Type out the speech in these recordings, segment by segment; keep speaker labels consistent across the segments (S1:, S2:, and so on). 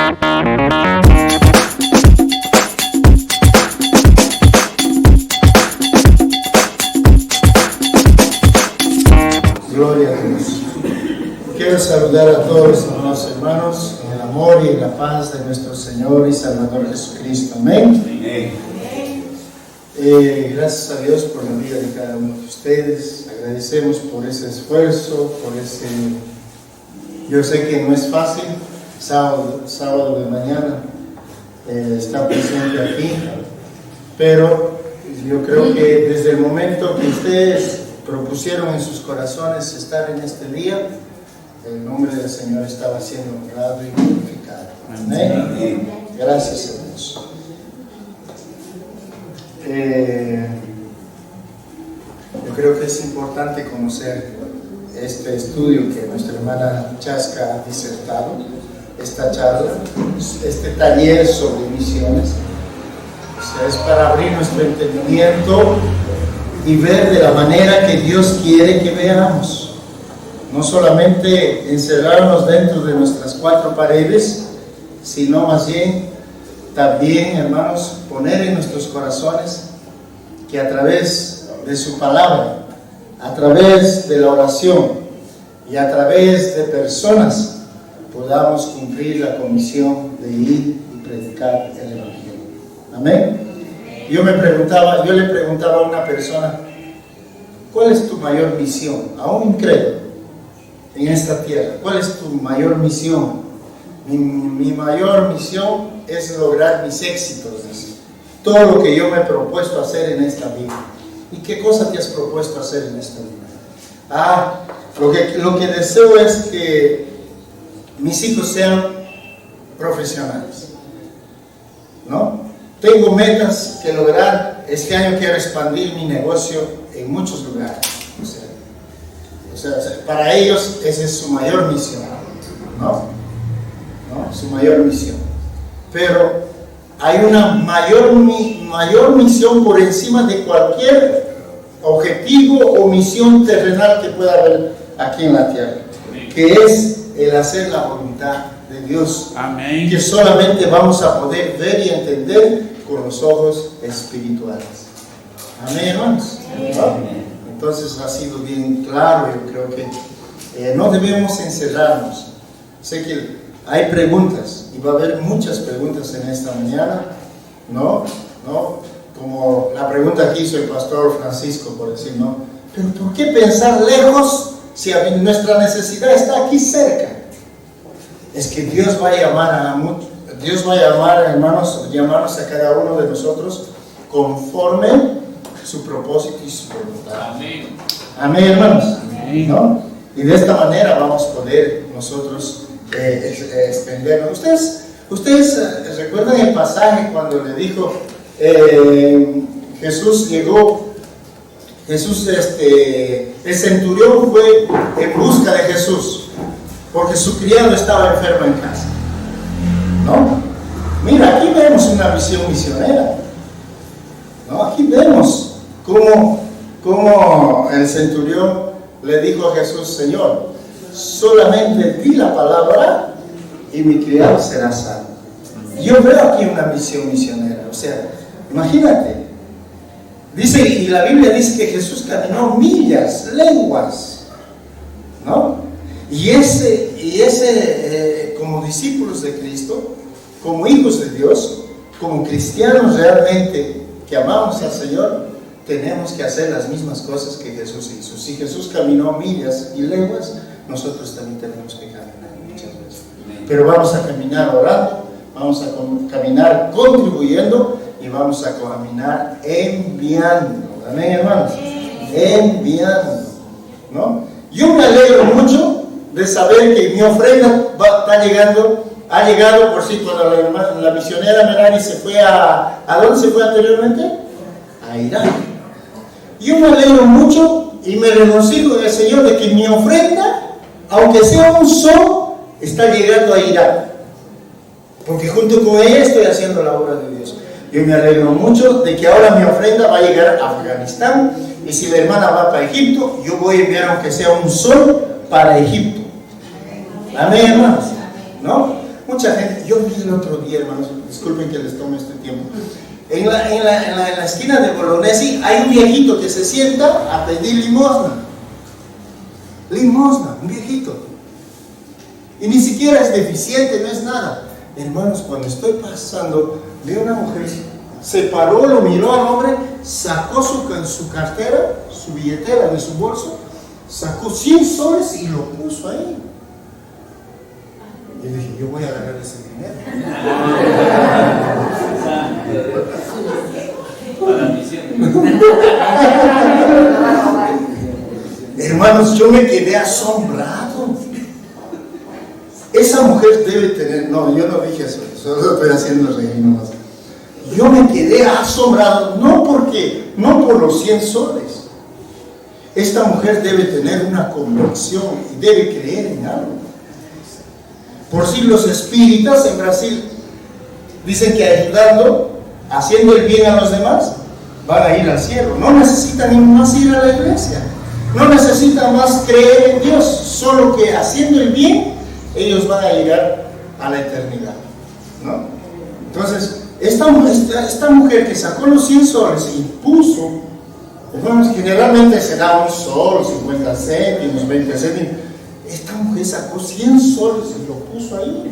S1: Gloria a Dios. Quiero saludar a todos los hermanos en el amor y en la paz de nuestro Señor y Salvador Jesucristo. Amén. Gracias a Dios por la vida de cada uno de ustedes. Agradecemos por ese esfuerzo, por ese... Yo sé que no es fácil, sábado de mañana, estar presente aquí, pero yo creo que desde el momento que ustedes propusieron en sus corazones estar en este día, el nombre del Señor estaba siendo honrado y glorificado. Amén. Gracias a Dios. Yo creo que es importante conocer este estudio que nuestra hermana Chasca ha disertado, esta charla, este taller sobre misiones. O sea, es para abrir nuestro entendimiento y ver de la manera que Dios quiere que veamos. No solamente encerrarnos dentro de nuestras cuatro paredes, sino más bien también, hermanos, poner en nuestros corazones que a través de su palabra, a través de la oración y a través de personas podamos cumplir la comisión de ir y predicar el Evangelio. Amén. Yo le preguntaba a una persona, ¿cuál es tu mayor misión? A un incrédulo en esta tierra, ¿cuál es tu mayor misión? Mi mayor misión es lograr mis éxitos, todo lo que yo me he propuesto hacer en esta vida. ¿Y qué cosa te has propuesto hacer en esta vida? Lo que deseo es que mis hijos sean profesionales, ¿no? Tengo metas que lograr. Este año quiero expandir mi negocio en muchos lugares. O sea, para ellos esa es su mayor misión, ¿no? Su mayor misión. Pero hay una mayor misión por encima de cualquier objetivo o misión terrenal que pueda haber aquí en la tierra, que es el hacer la voluntad de Dios. Amén. Que solamente vamos a poder ver y entender con los ojos espirituales. Amén, hermanos. Amén. Entonces ha sido bien claro. Yo creo que no debemos encerrarnos. Sé que hay preguntas y va a haber muchas preguntas en esta mañana, ¿no? Como la pregunta que hizo el pastor Francisco, por decir, ¿no? Pero ¿por qué pensar lejos si nuestra necesidad está aquí cerca? Es que Dios va a llamar, hermanos, llamarnos a cada uno de nosotros conforme su propósito y su voluntad. Amén. Amén, hermanos. Amén. ¿No? Y de esta manera vamos a poder nosotros extendernos. Ustedes recuerdan el pasaje cuando le dijo Jesús llegó, el centurión fue en busca de Jesús porque su criado estaba enfermo en casa, ¿no? Mira, aquí vemos una visión misionera, ¿no? Aquí vemos cómo el centurión le dijo a Jesús: Señor, solamente di la palabra y mi criado será sano. Yo veo aquí una misión misionera. O sea, imagínate, dice, y la Biblia dice que Jesús caminó millas, leguas, ¿no? Y como discípulos de Cristo, como hijos de Dios, como cristianos realmente que amamos al Señor, tenemos que hacer las mismas cosas que Jesús hizo. Si Jesús caminó millas y leguas, nosotros también tenemos que caminar muchas veces. Pero vamos a caminar orando, vamos a caminar contribuyendo y vamos a caminar enviando. Amén, hermanos. Enviando, ¿no? Yo me alegro mucho de saber que mi ofrenda ha llegado, por si cuando la misionera Melanie se fue ¿a dónde se fue anteriormente? A Irak. Yo me alegro mucho y me regocijo en el Señor de que mi ofrenda, aunque sea un sol, está llegando a Irak, porque junto con ella estoy haciendo la obra de Dios. Yo me alegro mucho de que ahora mi ofrenda va a llegar a Afganistán, y si la hermana va para Egipto, yo voy a enviar aunque sea un sol para Egipto. Amén, hermanos, ¿no? mucha gente, yo vi el otro día, hermanos, disculpen que les tome este tiempo, en la esquina de Bolognesi hay un viejito que se sienta a pedir limosna. Limosna, un viejito. Y ni siquiera es deficiente, no es nada. Hermanos, cuando estoy pasando, veo una mujer, se paró, lo miró al hombre, sacó su cartera, su billetera de su bolso, sacó 100 soles y lo puso ahí. Y dije, yo voy a agarrar ese dinero. Hermanos, yo me quedé asombrado. Esa mujer debe tener, no, yo no dije eso, solo estoy haciendo reír nomás. Yo me quedé asombrado, no por los 100 soles. Esta mujer debe tener una convicción y debe creer en algo. Por si los espíritas en Brasil dicen que ayudando, haciendo el bien a los demás, van a ir al cielo. No necesitan ni más ir a la iglesia, no necesitan más creer en Dios, solo que haciendo el bien ellos van a llegar a la eternidad, ¿no? Entonces, esta mujer que sacó los 100 soles y puso, hermanos, generalmente se da un sol, 50 céntimos, 20 céntimos. Esta mujer sacó 100 soles y lo puso ahí.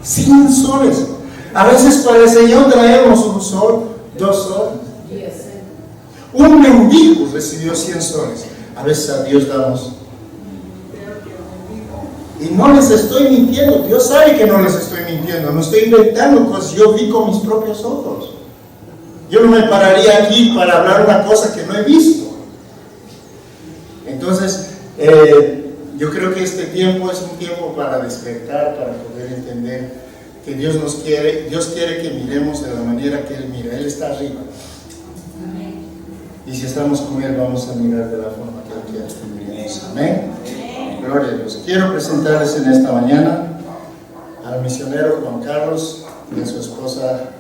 S1: 100 soles. A veces para el Señor traemos un sol, 2 soles. Un mendigo recibió 100 soles. A veces a Dios damos. Y no les estoy mintiendo, Dios sabe que no les estoy mintiendo, no estoy inventando cosas, yo vi con mis propios ojos. Yo no me pararía aquí para hablar una cosa que no he visto. Entonces, yo creo que este tiempo es un tiempo para despertar, para poder entender que Dios quiere que miremos de la manera que Él mira. Él está arriba. Y si estamos con Él, vamos a mirar de la forma que Él quiere que miremos. Amén. Gloria a Dios. Quiero presentarles en esta mañana al misionero Juan Carlos y a su esposa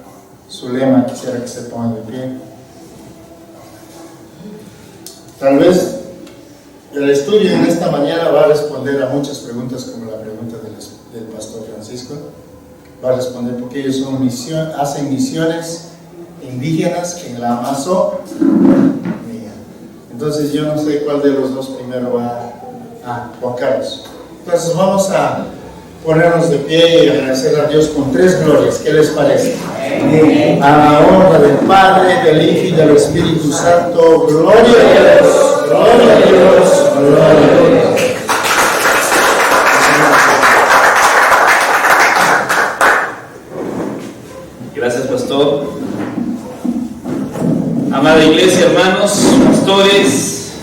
S1: Zulema. Quisiera que se pongan de pie. Tal vez el estudio en esta mañana va a responder a muchas preguntas, como la pregunta del pastor Francisco. Va a responder porque ellos hacen misiones indígenas en la Amazonía. Entonces yo no sé cuál de los dos primero va a Juan Carlos. Entonces vamos a ponernos de pie y agradecer a Dios con 3 glorias. ¿Qué les parece? A la honra del Padre, del Hijo y del Espíritu Santo. Gloria a Dios, gloria a Dios, gloria a Dios.
S2: Gracias, pastor. Amada iglesia, hermanos, pastores,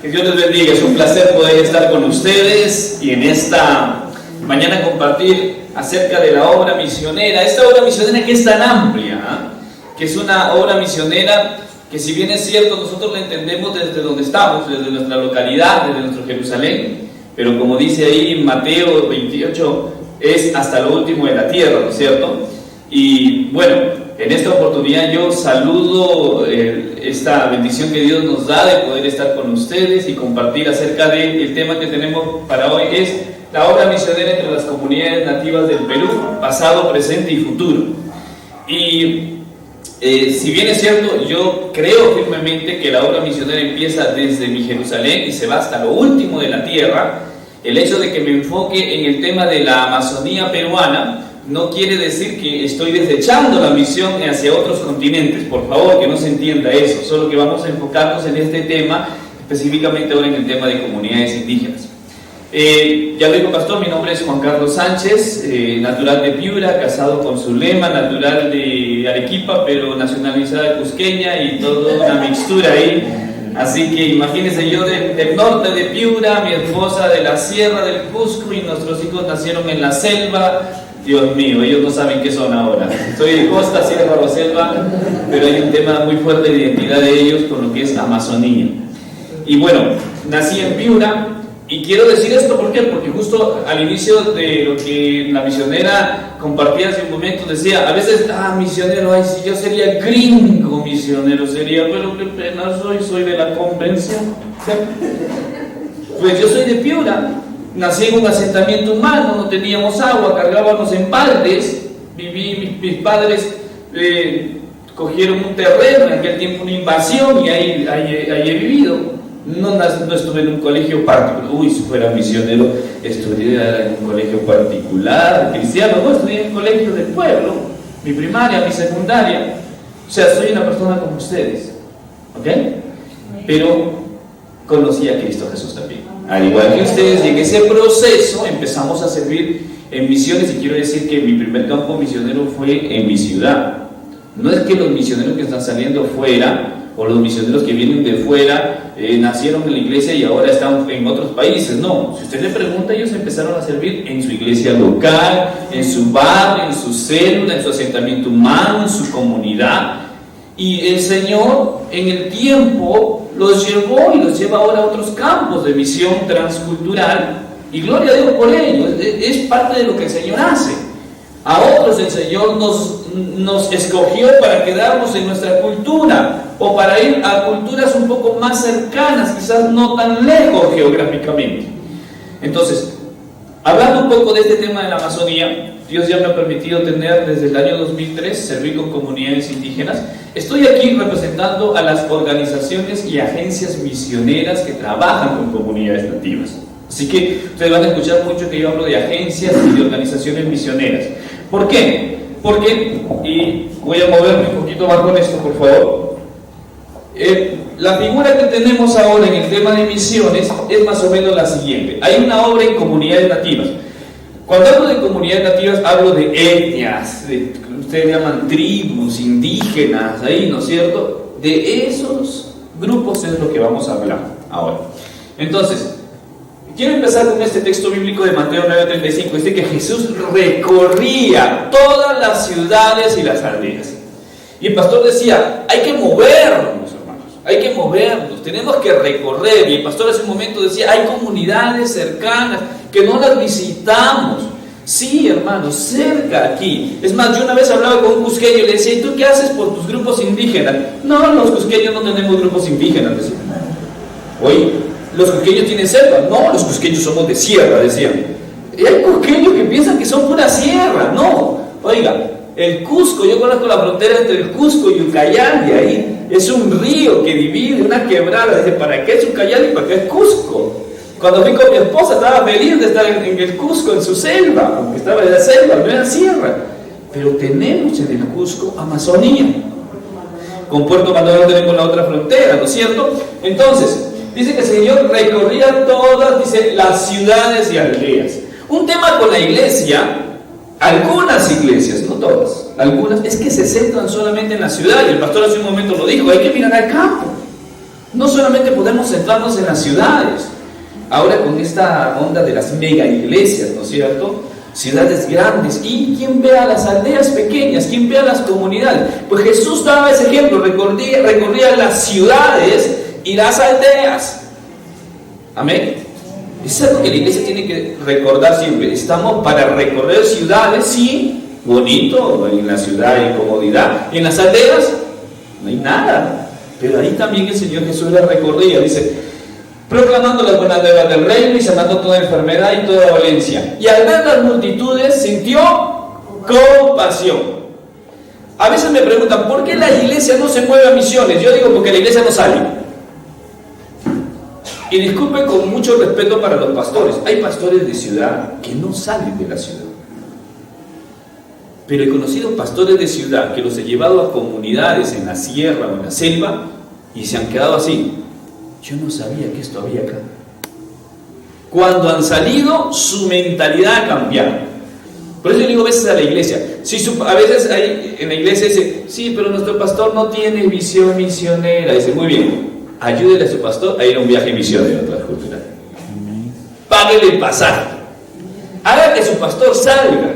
S2: que Dios les bendiga. Es un placer poder estar con ustedes y en esta mañana compartir acerca de la obra misionera. Esta obra misionera que es tan amplia, que es una obra misionera que, si bien es cierto, nosotros la entendemos desde donde estamos, desde nuestra localidad, desde nuestro Jerusalén, pero como dice ahí en Mateo 28, es hasta lo último de la tierra, ¿no es cierto? Y bueno, en esta oportunidad yo saludo esta bendición que Dios nos da de poder estar con ustedes y compartir acerca del tema que tenemos para hoy, es la obra misionera entre las comunidades nativas del Perú, pasado, presente y futuro. Y si bien es cierto, yo creo firmemente que la obra misionera empieza desde mi Jerusalén y se va hasta lo último de la tierra. El hecho de que me enfoque en el tema de la Amazonía peruana no quiere decir que estoy desechando la misión hacia otros continentes. Por favor, que no se entienda eso, solo que vamos a enfocarnos en este tema, específicamente ahora en el tema de comunidades indígenas. Ya lo dijo pastor, mi nombre es Juan Carlos Sánchez, natural de Piura, casado con Zulema, natural de Arequipa, pero nacionalizada cusqueña y toda una mixtura ahí. Así que imagínense, yo del norte de Piura, mi esposa de la sierra del Cusco y nuestros hijos nacieron en la selva. Dios mío, ellos no saben qué son ahora. Soy de costa, sierra o selva, pero hay un tema muy fuerte de identidad de ellos con lo que es Amazonía. Y bueno, nací en Piura. Y quiero decir esto, ¿por qué? Porque justo al inicio de lo que la misionera compartía hace un momento, decía, a veces, misionero, ay, si yo sería gringo misionero, sería, pero qué pena soy de la convención. Pues yo soy de Piura, nací en un asentamiento humano, no teníamos agua, cargábamos en baldes, mis padres cogieron un terreno, en aquel tiempo una invasión, y ahí he vivido. No estuve en un colegio particular. Uy, si fuera misionero, estudié en un colegio particular, cristiano. No, estudié en un colegio del pueblo, mi primaria, mi secundaria. O sea, soy una persona como ustedes, ¿ok? Pero conocí a Cristo Jesús también. Al igual que ustedes, y en ese proceso empezamos a servir en misiones, y quiero decir que mi primer campo misionero fue en mi ciudad. No es que los misioneros que están saliendo fuera, o los misioneros que vienen de fuera, nacieron en la iglesia y ahora están en otros países. No, si usted le pregunta, ellos empezaron a servir en su iglesia local, en su barrio, en su célula, en su asentamiento humano, en su comunidad. Y el Señor en el tiempo los llevó y los lleva ahora a otros campos de misión transcultural, y gloria a Dios por ello. Es parte de lo que el Señor hace. A otros el Señor nos escogió para quedarnos en nuestra cultura, o para ir a culturas un poco más cercanas, quizás no tan lejos geográficamente. Entonces, hablando un poco de este tema de la Amazonía, Dios ya me ha permitido tener desde el año 2003, servir con comunidades indígenas. Estoy aquí representando a las organizaciones y agencias misioneras que trabajan con comunidades nativas. Así que ustedes van a escuchar mucho que yo hablo de agencias y de organizaciones misioneras. ¿Por qué? Porque, y voy a moverme un poquito más con esto, por favor. La figura que tenemos ahora en el tema de misiones es más o menos la siguiente. Hay una obra en comunidades nativas. Cuando hablo de comunidades nativas, hablo de etnias, ustedes llaman tribus, indígenas, ahí, ¿no es cierto? De esos grupos es lo que vamos a hablar ahora. Entonces, quiero empezar con este texto bíblico de Mateo 9:35. Dice que Jesús recorría todas las ciudades y las aldeas. Y el pastor decía, hay que movernos, hermanos, hay que movernos, tenemos que recorrer. Y el pastor hace un momento decía, hay comunidades cercanas que no las visitamos. Sí, hermanos, cerca aquí. Es más, yo una vez hablaba con un cusqueño y le decía, ¿y tú qué haces por tus grupos indígenas? No, los cusqueños no tenemos grupos indígenas, decía. Oye, los cusqueños tienen selva. No, los cusqueños somos de sierra, decían. Y hay cusqueños que piensan que son pura sierra. No, oiga, el Cusco, yo conozco la frontera entre el Cusco y Ucayali, ahí es un río que divide, una quebrada. Dice, ¿para qué es Ucayali y para qué es Cusco? Cuando fui con mi esposa estaba feliz de estar en el Cusco, en su selva, aunque estaba en la selva, no era sierra. Pero tenemos en el Cusco Amazonía. Con Puerto Maldonado tenemos la otra frontera, ¿no es cierto? Entonces, dice que el Señor recorría todas, dice, las ciudades y aldeas. Un tema con la iglesia, algunas iglesias, no todas, algunas, es que se centran solamente en la ciudad, y el pastor hace un momento lo dijo, hay que mirar al campo. No solamente podemos centrarnos en las ciudades. Ahora con esta onda de las mega iglesias, ¿no es cierto? Ciudades grandes, ¿y quién ve a las aldeas pequeñas? ¿Quién ve a las comunidades? Pues Jesús daba ese ejemplo, recorría las ciudades y las aldeas. Amén. Es algo que la iglesia tiene que recordar siempre. Estamos para recorrer ciudades, sí, bonito, en la ciudad hay comodidad. En las aldeas no hay nada. Pero ahí también el Señor Jesús la recorría, dice, proclamando las buenas nuevas del reino y sanando toda enfermedad y toda dolencia. Y al ver las multitudes sintió compasión. A veces me preguntan, ¿por qué la iglesia no se mueve a misiones? Yo digo, porque la iglesia no sale. Y disculpen con mucho respeto para los pastores, hay pastores de ciudad que no salen de la ciudad. Pero he conocido pastores de ciudad que los he llevado a comunidades en la sierra o en la selva y se han quedado así. Yo no sabía que esto había acá. Cuando han salido, su mentalidad ha cambiado. Por eso yo digo a veces a la iglesia, a veces en la iglesia dice, sí, pero nuestro pastor no tiene visión misionera. Dice, muy bien, ayúdele a su pastor a ir a un viaje misionero transcultural. Páguele el pasaje. Haga que su pastor salga.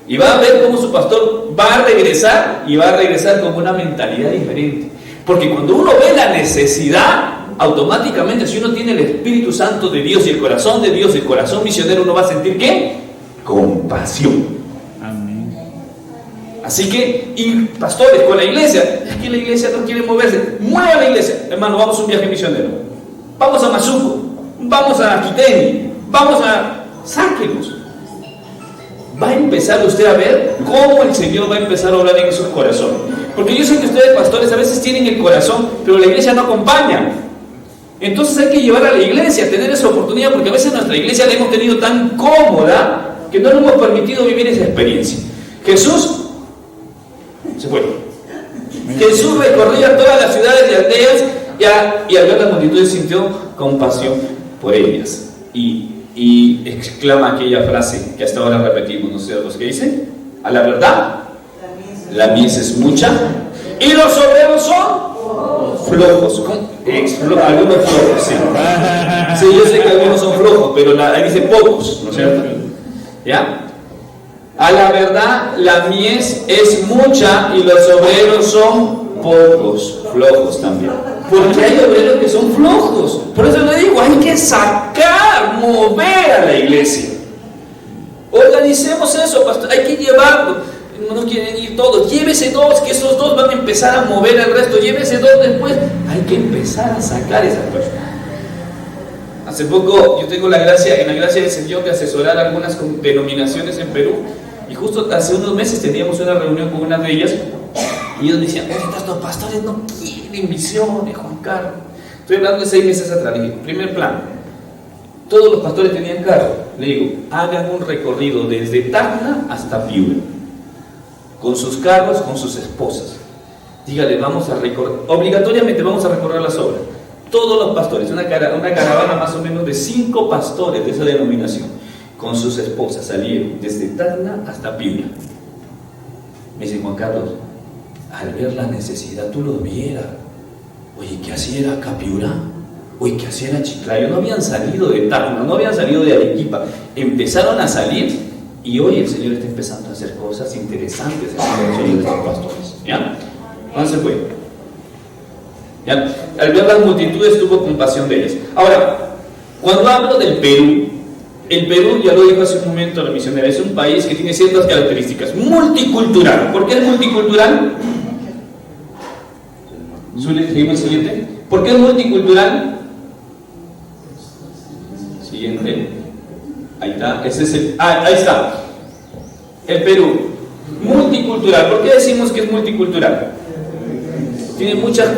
S2: Y va a ver cómo su pastor va a regresar, y va a regresar con una mentalidad diferente. Porque cuando uno ve la necesidad, automáticamente, si uno tiene el Espíritu Santo de Dios y el corazón de Dios, el corazón misionero, uno va a sentir ¿qué? Compasión. Amén. Así que, y pastores con la iglesia, es que la iglesia no quiere moverse. Mueva la iglesia, hermano, vamos a un viaje misionero. Vamos a Mazuco, vamos a Quiteni, sáquenos. Va a empezar usted a ver cómo el Señor va a empezar a obrar en su corazón. Porque yo sé que ustedes, pastores, a veces tienen el corazón, pero la iglesia no acompaña. Entonces hay que llevar a la iglesia a tener esa oportunidad, porque a veces nuestra iglesia la hemos tenido tan cómoda que no le hemos permitido vivir esa experiencia. Jesús se fue. Jesús recorría todas las ciudades y aldeas y al ver las multitudes sintió compasión por ellas. Y exclama aquella frase que hasta ahora repetimos nosotros, que dice: a la verdad, la mies es mucha y los obreros son flojos. Algunos flojos, sí. Sí, yo sé que algunos son flojos, pero ahí dice pocos, ¿no es cierto? ¿Ya? A la verdad, la mies es mucha y los obreros son pocos, flojos también. Porque hay obreros que son flojos. Por eso le digo, hay que mover a la iglesia. Organicemos eso, pastor, hay que llevarlo. No quieren ir todos, llévese dos, que esos dos van a empezar a mover al resto, llévese dos después. Hay que empezar a sacar esas personas. Hace poco yo tengo en la gracia del Señor de asesorar algunas denominaciones en Perú, y justo hace unos meses teníamos una reunión con una de ellas, y ellos me decían: estos pastores no quieren visiones, Juan Carlos. Estoy hablando de 6 meses atrás. Le dije: primer plan, todos los pastores tenían carro. Le digo: hagan un recorrido desde Tacna hasta Piura, con sus carros, con sus esposas. Dígale: vamos a recorrer, obligatoriamente vamos a recorrer las obras. Todos los pastores, una caravana más o menos de 5 pastores de esa denominación, con sus esposas, salieron desde Tacna hasta Piura. Me dice: Juan Carlos, al ver la necesidad tú lo vieras. Oye, ¿qué hacía era acá Piura? Oye, ¿qué hacía era Chiclayo? No habían salido de Tacna, no habían salido de Arequipa. Empezaron a salir, y hoy el Señor está empezando a hacer cosas interesantes en los estos pastores. ¿Ya? ¿Dónde se fue? ¿Ya? Al ver las multitudes tuvo compasión de ellas. Ahora, cuando hablo del Perú, el Perú, ya lo dijo hace un momento la misionera, es un país que tiene ciertas características. Multicultural. ¿Por qué es multicultural? Seguimos el siguiente. ¿Por qué es multicultural? Siguiente. Ahí está. Ese es ahí está. El Perú. Multicultural. ¿Por qué decimos que es multicultural? Tiene muchas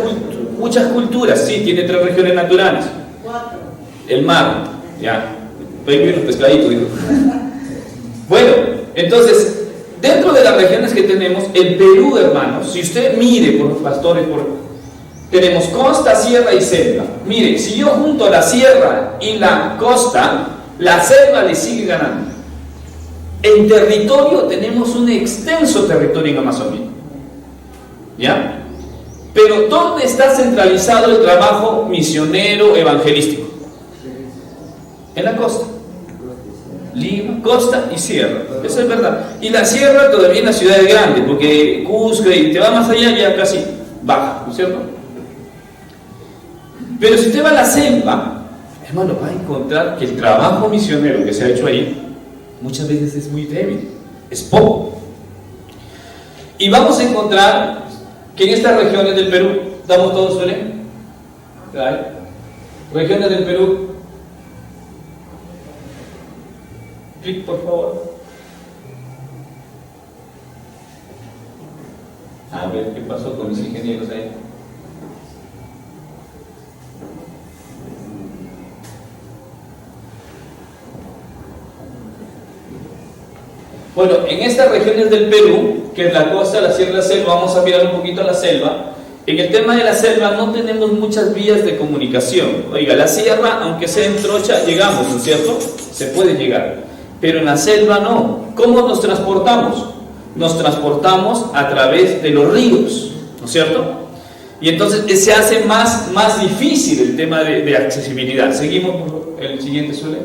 S2: culturas. Sí, tiene 3 regiones naturales. El mar. Ya. Ahí vienen los pescaditos, digo. Bueno, entonces, dentro de las regiones que tenemos, el Perú, hermanos, si usted mire por los pastores, tenemos costa, sierra y selva. Mire, si yo junto la sierra y la costa, la selva le sigue ganando. En territorio tenemos un extenso territorio en Amazonía. ¿Ya? Pero ¿dónde está centralizado el trabajo misionero evangelístico? En la costa. Lima, costa y sierra. Eso es verdad. Y la sierra todavía en las ciudades grandes, porque Cusco y te va más allá, ya casi baja, ¿no es cierto? Pero si usted va a la selva, hermano, va a encontrar que el trabajo misionero que se ha hecho ahí muchas veces es muy débil, es poco. Y vamos a encontrar que en estas regiones del Perú, ¿estamos todos, Suelen? Regiones del Perú. Clic, por favor. A ver qué pasó con mis ingenieros ahí. Bueno, en estas regiones del Perú, que es la costa, la sierra, la selva, vamos a mirar un poquito a la selva. En el tema de la selva no tenemos muchas vías de comunicación. Oiga, la sierra, aunque sea en trocha, llegamos, ¿no es cierto? Se puede llegar. Pero en la selva no. ¿Cómo nos transportamos? Nos transportamos a través de los ríos, ¿no es cierto? Y entonces se hace más difícil el tema de accesibilidad. Seguimos por el siguiente, Sule.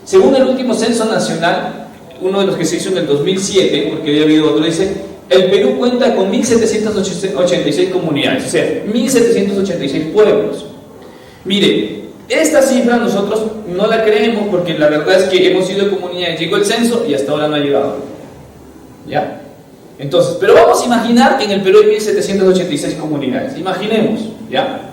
S2: Según el último censo nacional, uno de los que se hizo en el 2007, porque había habido otro, dice: el Perú cuenta con 1.786 comunidades, o sea, 1.786 pueblos. Mire, esta cifra nosotros no la creemos, porque la verdad es que hemos sido comunidades, llegó el censo y hasta ahora no ha llegado. ¿Ya? Entonces, pero vamos a imaginar que en el Perú hay 1.786 comunidades. Imaginemos, ¿ya?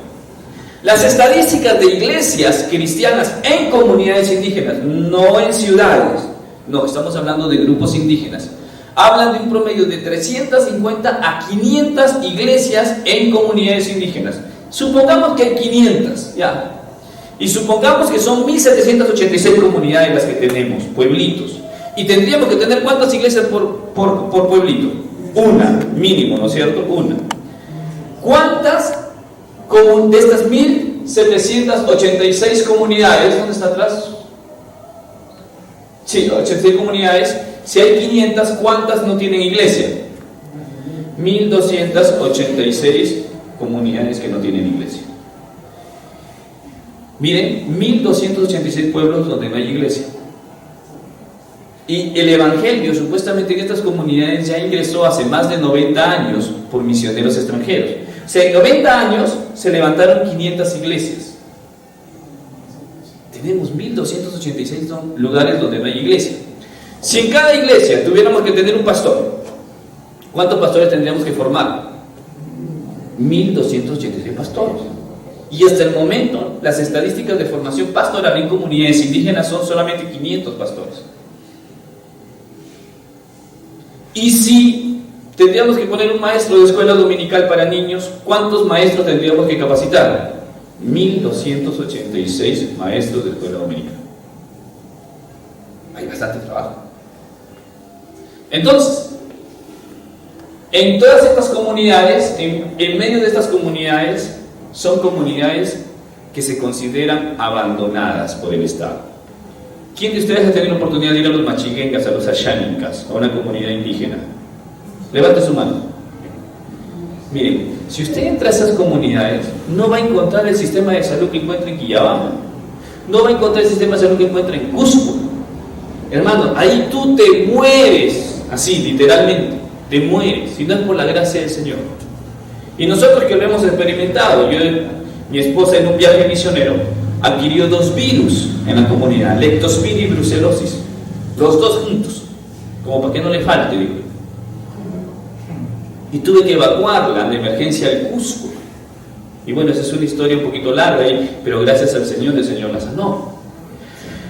S2: Las estadísticas de iglesias cristianas en comunidades indígenas, no en ciudades, no, estamos hablando de grupos indígenas, hablan de un promedio de 350 a 500 iglesias en comunidades indígenas. Supongamos que hay 500, ya. Y supongamos que son 1786 comunidades las que tenemos, pueblitos. Y tendríamos que tener ¿cuántas iglesias por pueblito? Una, mínimo, ¿no es cierto? Una. ¿Cuántas de estas 1786 comunidades, ¿dónde está atrás? Sí, 86 comunidades. Si hay 500, ¿cuántas no tienen iglesia? 1286 comunidades que no tienen iglesia. Miren, 1286 pueblos donde no hay iglesia. Y el evangelio supuestamente en estas comunidades ya ingresó hace más de 90 años por misioneros extranjeros. O sea, en 90 años se levantaron 500 iglesias. Tenemos 1286 lugares donde no hay iglesia. Si en cada iglesia tuviéramos que tener un pastor, ¿cuántos pastores tendríamos que formar? 1286 pastores. Y hasta el momento, las estadísticas de formación pastoral en comunidades indígenas son solamente 500 pastores. Y si tendríamos que poner un maestro de escuela dominical para niños, ¿cuántos maestros tendríamos que capacitar? 1286 maestros de escuela dominical. Hay bastante trabajo. Entonces, en todas estas comunidades, en medio de estas comunidades, son comunidades que se consideran abandonadas por el Estado. ¿Quién de ustedes ha tenido la oportunidad de ir a los machinguengas, a los ashánicas, a una comunidad indígena? Levante su mano. Miren, si usted entra a esas comunidades, no va a encontrar el sistema de salud que encuentra en Quillabamba, no va a encontrar el sistema de salud que encuentra en Cusco. Hermano, ahí tú te mueres, así, literalmente, te mueres, si no es por la gracia del Señor. Y nosotros que lo hemos experimentado, mi esposa en un viaje misionero, adquirió 2 virus en la comunidad, leptospira y brucelosis, los 2 juntos, como para que no le falte, digo. Y tuve que evacuarla de emergencia al Cusco. Y bueno, esa es una historia un poquito larga, pero gracias al Señor, el Señor la sanó.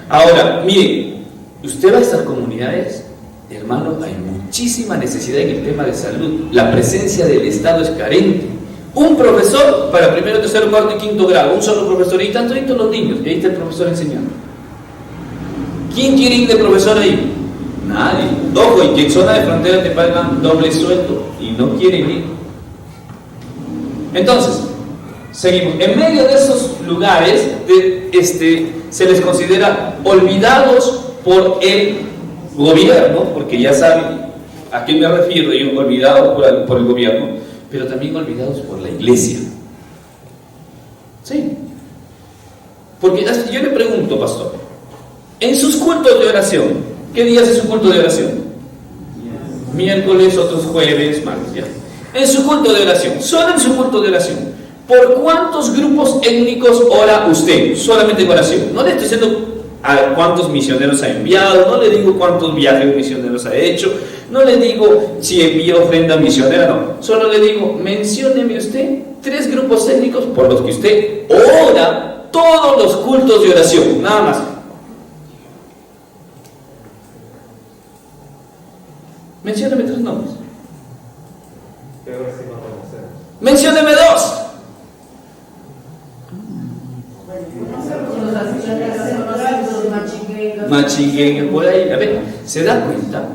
S2: Ahora, miren, usted va a estas comunidades, hermano, hay muchísima necesidad en el tema de salud. La presencia del Estado es carente. Un profesor para primero, tercero, cuarto y quinto grado, un solo profesor, y tanto los niños, y ahí está el profesor enseñando. ¿Quién quiere ir de profesor ahí? Nadie. Ojo, y que en zona de frontera te pagan doble sueldo y no quieren ir. Entonces, seguimos. En medio de esos lugares se les considera olvidados por el gobierno, porque ya saben a qué me refiero, yo olvidado por el gobierno, pero también olvidados por la iglesia. Sí. Porque yo le pregunto, pastor, en sus cultos de oración, ¿qué días es su culto de oración? Miércoles, otros jueves, martes, ya. En su culto de oración, solo en su culto de oración, ¿por cuántos grupos étnicos ora usted? Solamente en oración. No le estoy diciendo a cuántos misioneros ha enviado, no le digo cuántos viajes misioneros ha hecho, no le digo si envía ofrenda misionera, no. Solo le digo, mencióneme usted 3 grupos étnicos por los que usted ora todos los cultos de oración, nada más. Mencióneme 3 nombres. Mencióneme 2. Machinguengue, por ahí. A ver, ¿se da cuenta?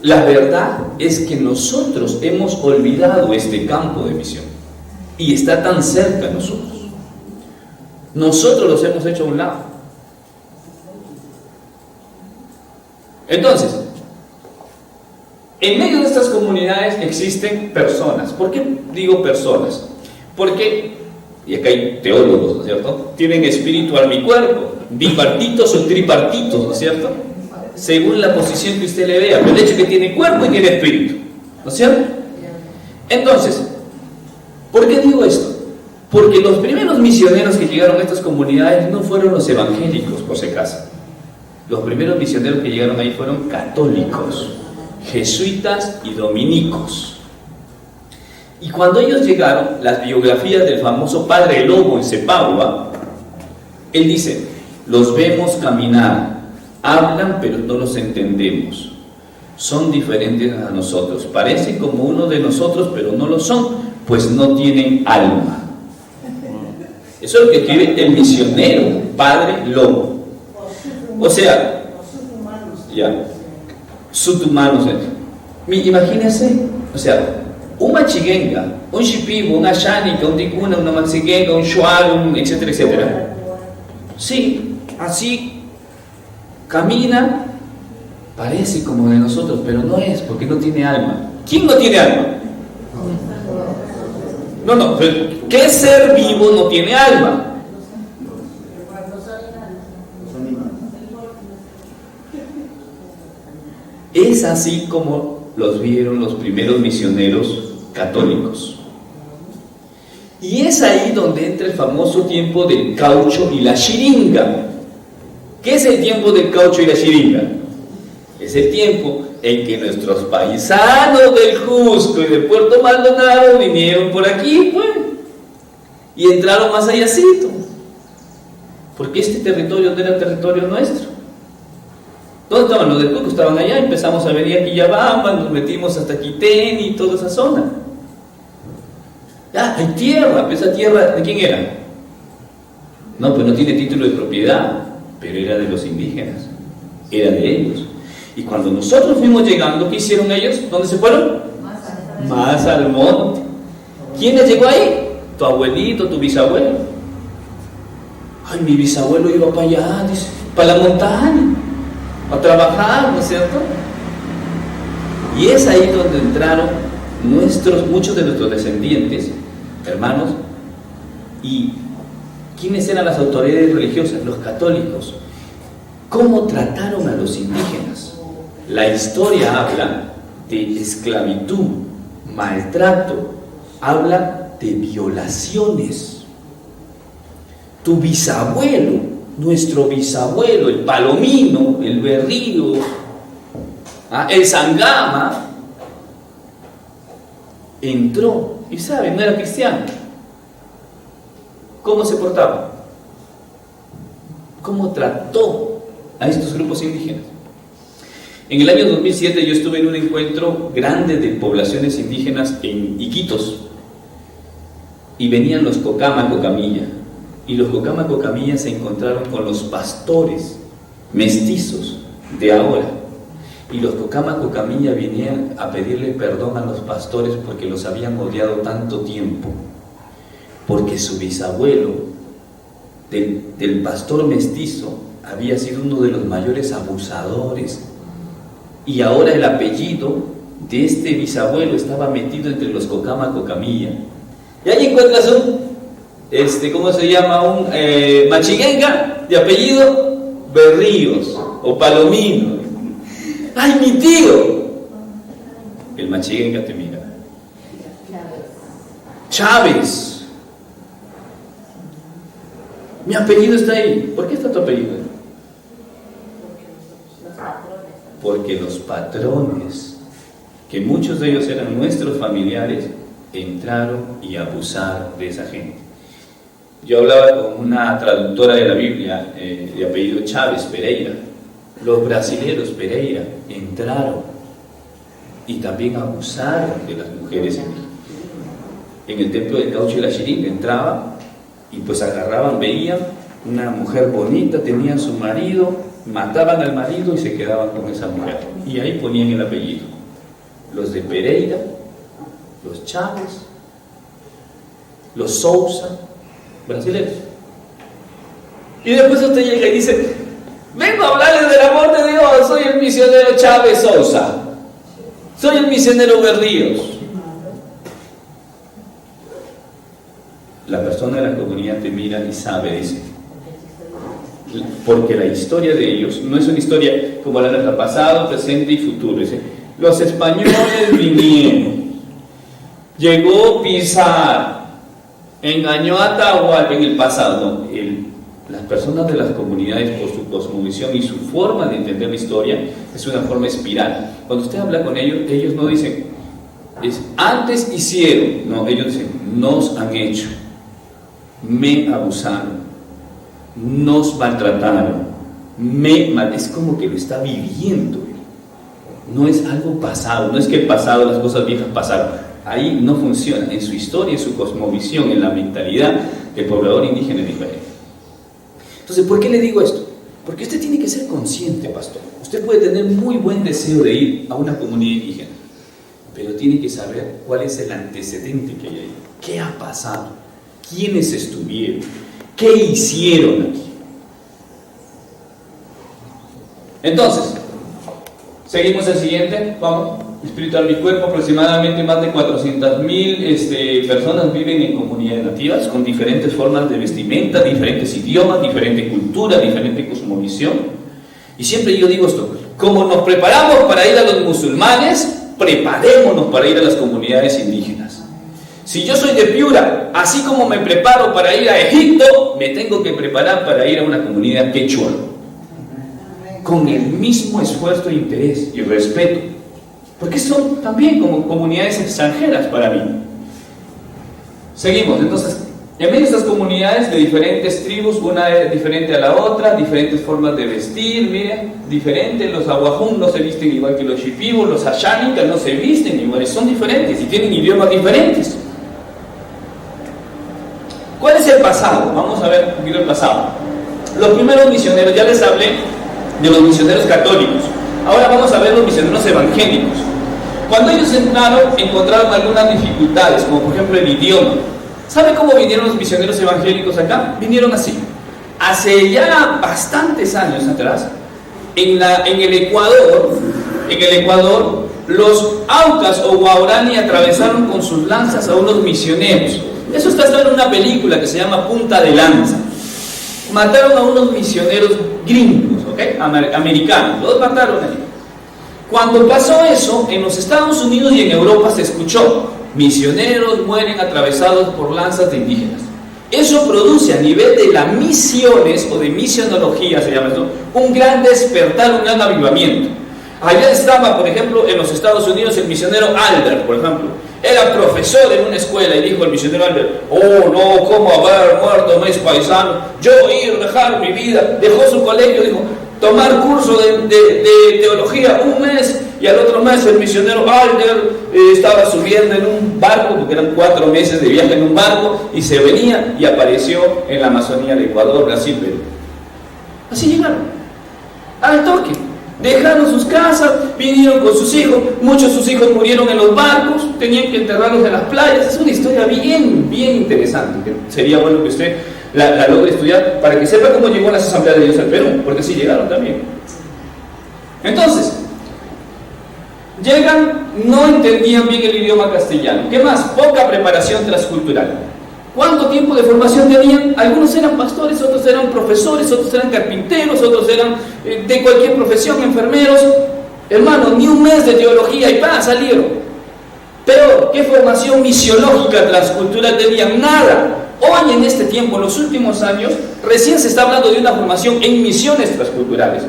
S2: La verdad es que nosotros hemos olvidado este campo de misión y está tan cerca de nosotros. Nosotros los hemos hecho a un lado. Entonces, en medio de estas comunidades existen personas. ¿Por qué digo personas? Porque, y acá hay teólogos, ¿no es cierto? Tienen espíritu, alma y cuerpo, bipartitos o tripartitos, ¿no es cierto? Según la posición que usted le vea, pero el hecho que tiene cuerpo y tiene espíritu, ¿no es cierto? Entonces, ¿por qué digo esto? Porque los primeros misioneros que llegaron a estas comunidades no fueron los evangélicos, por si acaso. Los primeros misioneros que llegaron ahí fueron católicos, jesuitas y dominicos. Y cuando ellos llegaron, las biografías del famoso padre Lobo en Cepagua, él dice: los vemos caminar, hablan pero no los entendemos, son diferentes a nosotros, parecen como uno de nosotros pero no lo son, pues no tienen alma. Eso es lo que escribe el misionero padre Lobo. O sea, ya, subhumanos. Imagínense, o sea, un machiguenga, un shipibo, un ashánica, un ticuna, una maxiguenga, un shual, etcétera, etcétera. Sí, así camina, parece como de nosotros, pero no es, porque no tiene alma. ¿Quién no tiene alma? No, pero ¿qué ser vivo no tiene alma? Es así como los vieron los primeros misioneros católicos. Y es ahí donde entra el famoso tiempo del caucho y la xiringa. ¿Qué es el tiempo del caucho y la xiringa? Es el tiempo en que nuestros paisanos del Cusco y de Puerto Maldonado vinieron por aquí, pues, y entraron más allácito, porque este territorio no era territorio nuestro. ¿Dónde estaban los del Cusco? Estaban allá, empezamos a venir aquí a Quillabamba, nos metimos hasta Quitén y toda esa zona. Ya, hay tierra, esa tierra, ¿de quién era? No, pues no tiene título de propiedad, pero era de los indígenas, era de ellos. Y cuando nosotros fuimos llegando, ¿qué hicieron ellos? ¿Dónde se fueron? Más al monte. ¿Quién les llegó ahí? Tu abuelito, tu bisabuelo. Ay, mi bisabuelo iba para allá, dice, para la montaña, a trabajar, ¿no es cierto? Y es ahí donde entraron muchos de nuestros descendientes, hermanos. ¿Y quiénes eran las autoridades religiosas? Los católicos. ¿Cómo trataron a los indígenas? La historia habla de esclavitud, maltrato, habla de violaciones. Tu bisabuelo, nuestro bisabuelo, el Palomino, el Berrío, el Sangama, entró, y saben, no era cristiano. ¿Cómo se portaba? ¿Cómo trató a estos grupos indígenas? En el año 2007 yo estuve en un encuentro grande de poblaciones indígenas en Iquitos, y venían los Cocama Cocamilla, y los Cocama Cocamilla se encontraron con los pastores mestizos de ahora, y los Cocama Cocamilla venían a pedirle perdón a los pastores porque los habían odiado tanto tiempo, porque su bisabuelo del pastor mestizo había sido uno de los mayores abusadores, y ahora el apellido de este bisabuelo estaba metido entre los Cocama Cocamilla. Y ahí encuentras ¿cómo se llama? Un machiguenga de apellido Berríos o Palomino. ¡Ay, mi tío! El machiguenga te mira. Chávez. Mi apellido está ahí. ¿Por qué está tu apellido? Porque los patrones, que muchos de ellos eran nuestros familiares, entraron y abusaron de esa gente. Yo hablaba con una traductora de la Biblia de apellido Chávez Pereira. Los brasileños Pereira entraron y también abusaron de las mujeres en el templo del caucho y la xiringa. Entraban y pues agarraban, veían una mujer bonita, tenían su marido, mataban al marido y se quedaban con esa mujer, y ahí ponían el apellido. Los de Pereira, los Chávez, los Sousa, brasileños. Y después usted llega y dice: vengo a hablarles del amor de Dios, soy el misionero Chávez Sousa, soy el misionero Berríos. La persona de la comunidad te mira y sabe, dice, porque la historia de ellos no es una historia como la nuestra, pasado, presente y futuro. Dice: los españoles vinieron, llegó Pizarro, engañó a Atahualpa en el pasado. No, las personas de las comunidades, por su cosmovisión y su forma de entender la historia, es una forma espiral. Cuando usted habla con ellos, ellos no dicen: Antes hicieron, no, ellos dicen, nos han hecho, me abusaron, nos maltrataron, es como que lo está viviendo. No es algo pasado, no es que el pasado, las cosas viejas pasaron. Ahí no funciona, en su historia, en su cosmovisión, en la mentalidad del poblador indígena de Israel. Entonces, ¿por qué le digo esto? Porque usted tiene que ser consciente, pastor. Usted puede tener muy buen deseo de ir a una comunidad indígena, pero tiene que saber cuál es el antecedente que hay ahí. ¿Qué ha pasado? ¿Quiénes estuvieron? ¿Qué hicieron aquí? Entonces, seguimos el siguiente. Vamos. Espiritual mi cuerpo. Aproximadamente más de 400.000 personas viven en comunidades nativas con diferentes formas de vestimenta, diferentes idiomas, diferente cultura, diferente cosmovisión. Y siempre yo digo esto: como nos preparamos para ir a los musulmanes, preparémonos para ir a las comunidades indígenas. Si yo soy de Piura, así como me preparo para ir a Egipto, me tengo que preparar para ir a una comunidad quechua, con el mismo esfuerzo, interés y respeto, porque son también como comunidades extranjeras para mí. Seguimos. Entonces, en medio de estas comunidades de diferentes tribus, una es diferente a la otra, diferentes formas de vestir, miren, diferentes. Los aguajún no se visten igual que los shipibos, los ashánicas no se visten iguales, son diferentes y tienen idiomas diferentes. ¿Cuál es el pasado? Vamos a ver un poquito el pasado. Los primeros misioneros, ya les hablé de los misioneros católicos. Ahora vamos a ver los misioneros evangélicos. Cuando ellos entraron, encontraron algunas dificultades, como por ejemplo el idioma. ¿Sabe cómo vinieron los misioneros evangélicos acá? Vinieron así. Hace ya bastantes años atrás, en el Ecuador, los Aucas o Guaraní atravesaron con sus lanzas a unos misioneros. Eso está en una película que se llama Punta de Lanza. Mataron a unos misioneros gringos, ¿ok? Americanos, los mataron ahí. Cuando pasó eso, en los Estados Unidos y en Europa se escuchó: misioneros mueren atravesados por lanzas de indígenas. Eso produce a nivel de las misiones o de misionología, se llama esto, un gran despertar, un gran avivamiento. Allá estaba, por ejemplo, en los Estados Unidos el misionero Albert, por ejemplo. Era profesor en una escuela y dijo el misionero Albert: oh no, ¿cómo haber muerto mis paisanos? Yo ir, dejar mi vida. Dejó su colegio, dijo, tomar curso de teología un mes, y al otro mes el misionero Albert estaba subiendo en un barco, porque eran 4 meses de viaje en un barco, y se venía y apareció en la Amazonía de Ecuador, Brasil, Perú. Así llegaron, al toque. Dejaron sus casas, vinieron con sus hijos, muchos de sus hijos murieron en los barcos, tenían que enterrarlos en las playas. Es una historia bien interesante, que sería bueno que usted la logre estudiar para que sepa cómo llegó a las Asambleas de Dios al Perú, porque así llegaron también. Entonces, llegan, no entendían bien el idioma castellano. ¿Qué más? Poca preparación transcultural. ¿Cuánto tiempo de formación tenían? Algunos eran pastores, otros eran profesores, otros eran carpinteros, otros eran de cualquier profesión, enfermeros. Hermano, ni un mes de teología y salieron. Pero, ¿qué formación misiológica transcultural tenían? Nada. Hoy, en este tiempo, en los últimos años, recién se está hablando de una formación en misiones transculturales.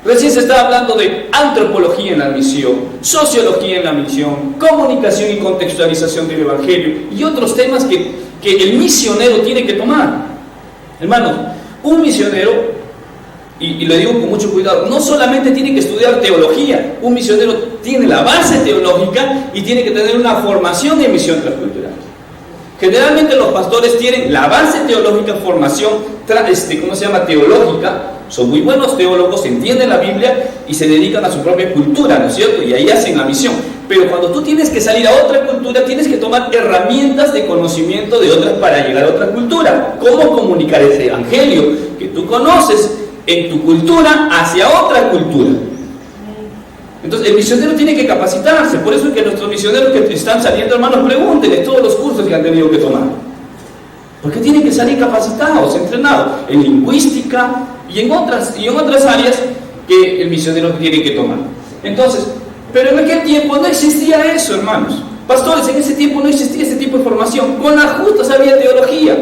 S2: Recién se está hablando de antropología en la misión, sociología en la misión, comunicación y contextualización del evangelio y otros temas que el misionero tiene que tomar. Hermanos, un misionero, y lo digo con mucho cuidado, no solamente tiene que estudiar teología. Un misionero tiene la base teológica y tiene que tener una formación en misión transcultural. Generalmente los pastores tienen la base teológica, formación, teológica. Son muy buenos teólogos, entienden la Biblia y se dedican a su propia cultura, ¿no es cierto? Y ahí hacen la misión. Pero cuando tú tienes que salir a otra cultura, tienes que tomar herramientas de conocimiento de otras para llegar a otra cultura. ¿Cómo comunicar ese evangelio que tú conoces en tu cultura hacia otra cultura? Entonces el misionero tiene que capacitarse. Por eso es que nuestros misioneros que están saliendo, hermanos, pregúntenles todos los cursos que han tenido que tomar. Porque tienen que salir capacitados, entrenados en lingüística y en otras áreas que el misionero tiene que tomar. Entonces, pero en aquel tiempo no existía eso, hermanos. Pastores, en ese tiempo no existía ese tipo de formación. Con la justa sabía teología.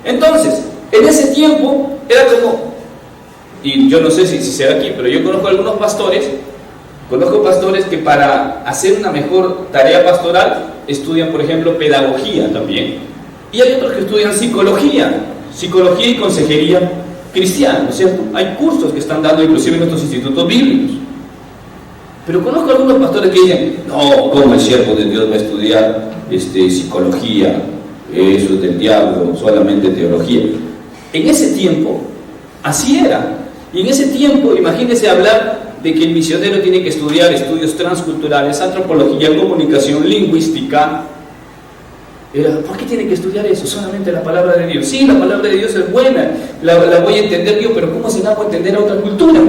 S2: Entonces, en ese tiempo era como, y yo no sé si sea aquí, pero yo conozco a algunos pastores Conozco pastores que para hacer una mejor tarea pastoral estudian, por ejemplo, pedagogía también. Y hay otros que estudian psicología y consejería cristiana, ¿no es cierto? Hay cursos que están dando inclusive en nuestros institutos bíblicos. Pero conozco algunos pastores que dicen, no, ¿cómo el siervo de Dios va a estudiar psicología? Eso es del diablo, solamente teología. En ese tiempo, así era. Y en ese tiempo, imagínense hablar de que el misionero tiene que estudiar estudios transculturales, antropología, comunicación, lingüística. ¿Por qué tiene que estudiar eso? Solamente la palabra de Dios. Sí, la palabra de Dios es buena, la voy a entender yo, pero ¿cómo se la hago entender a otra cultura?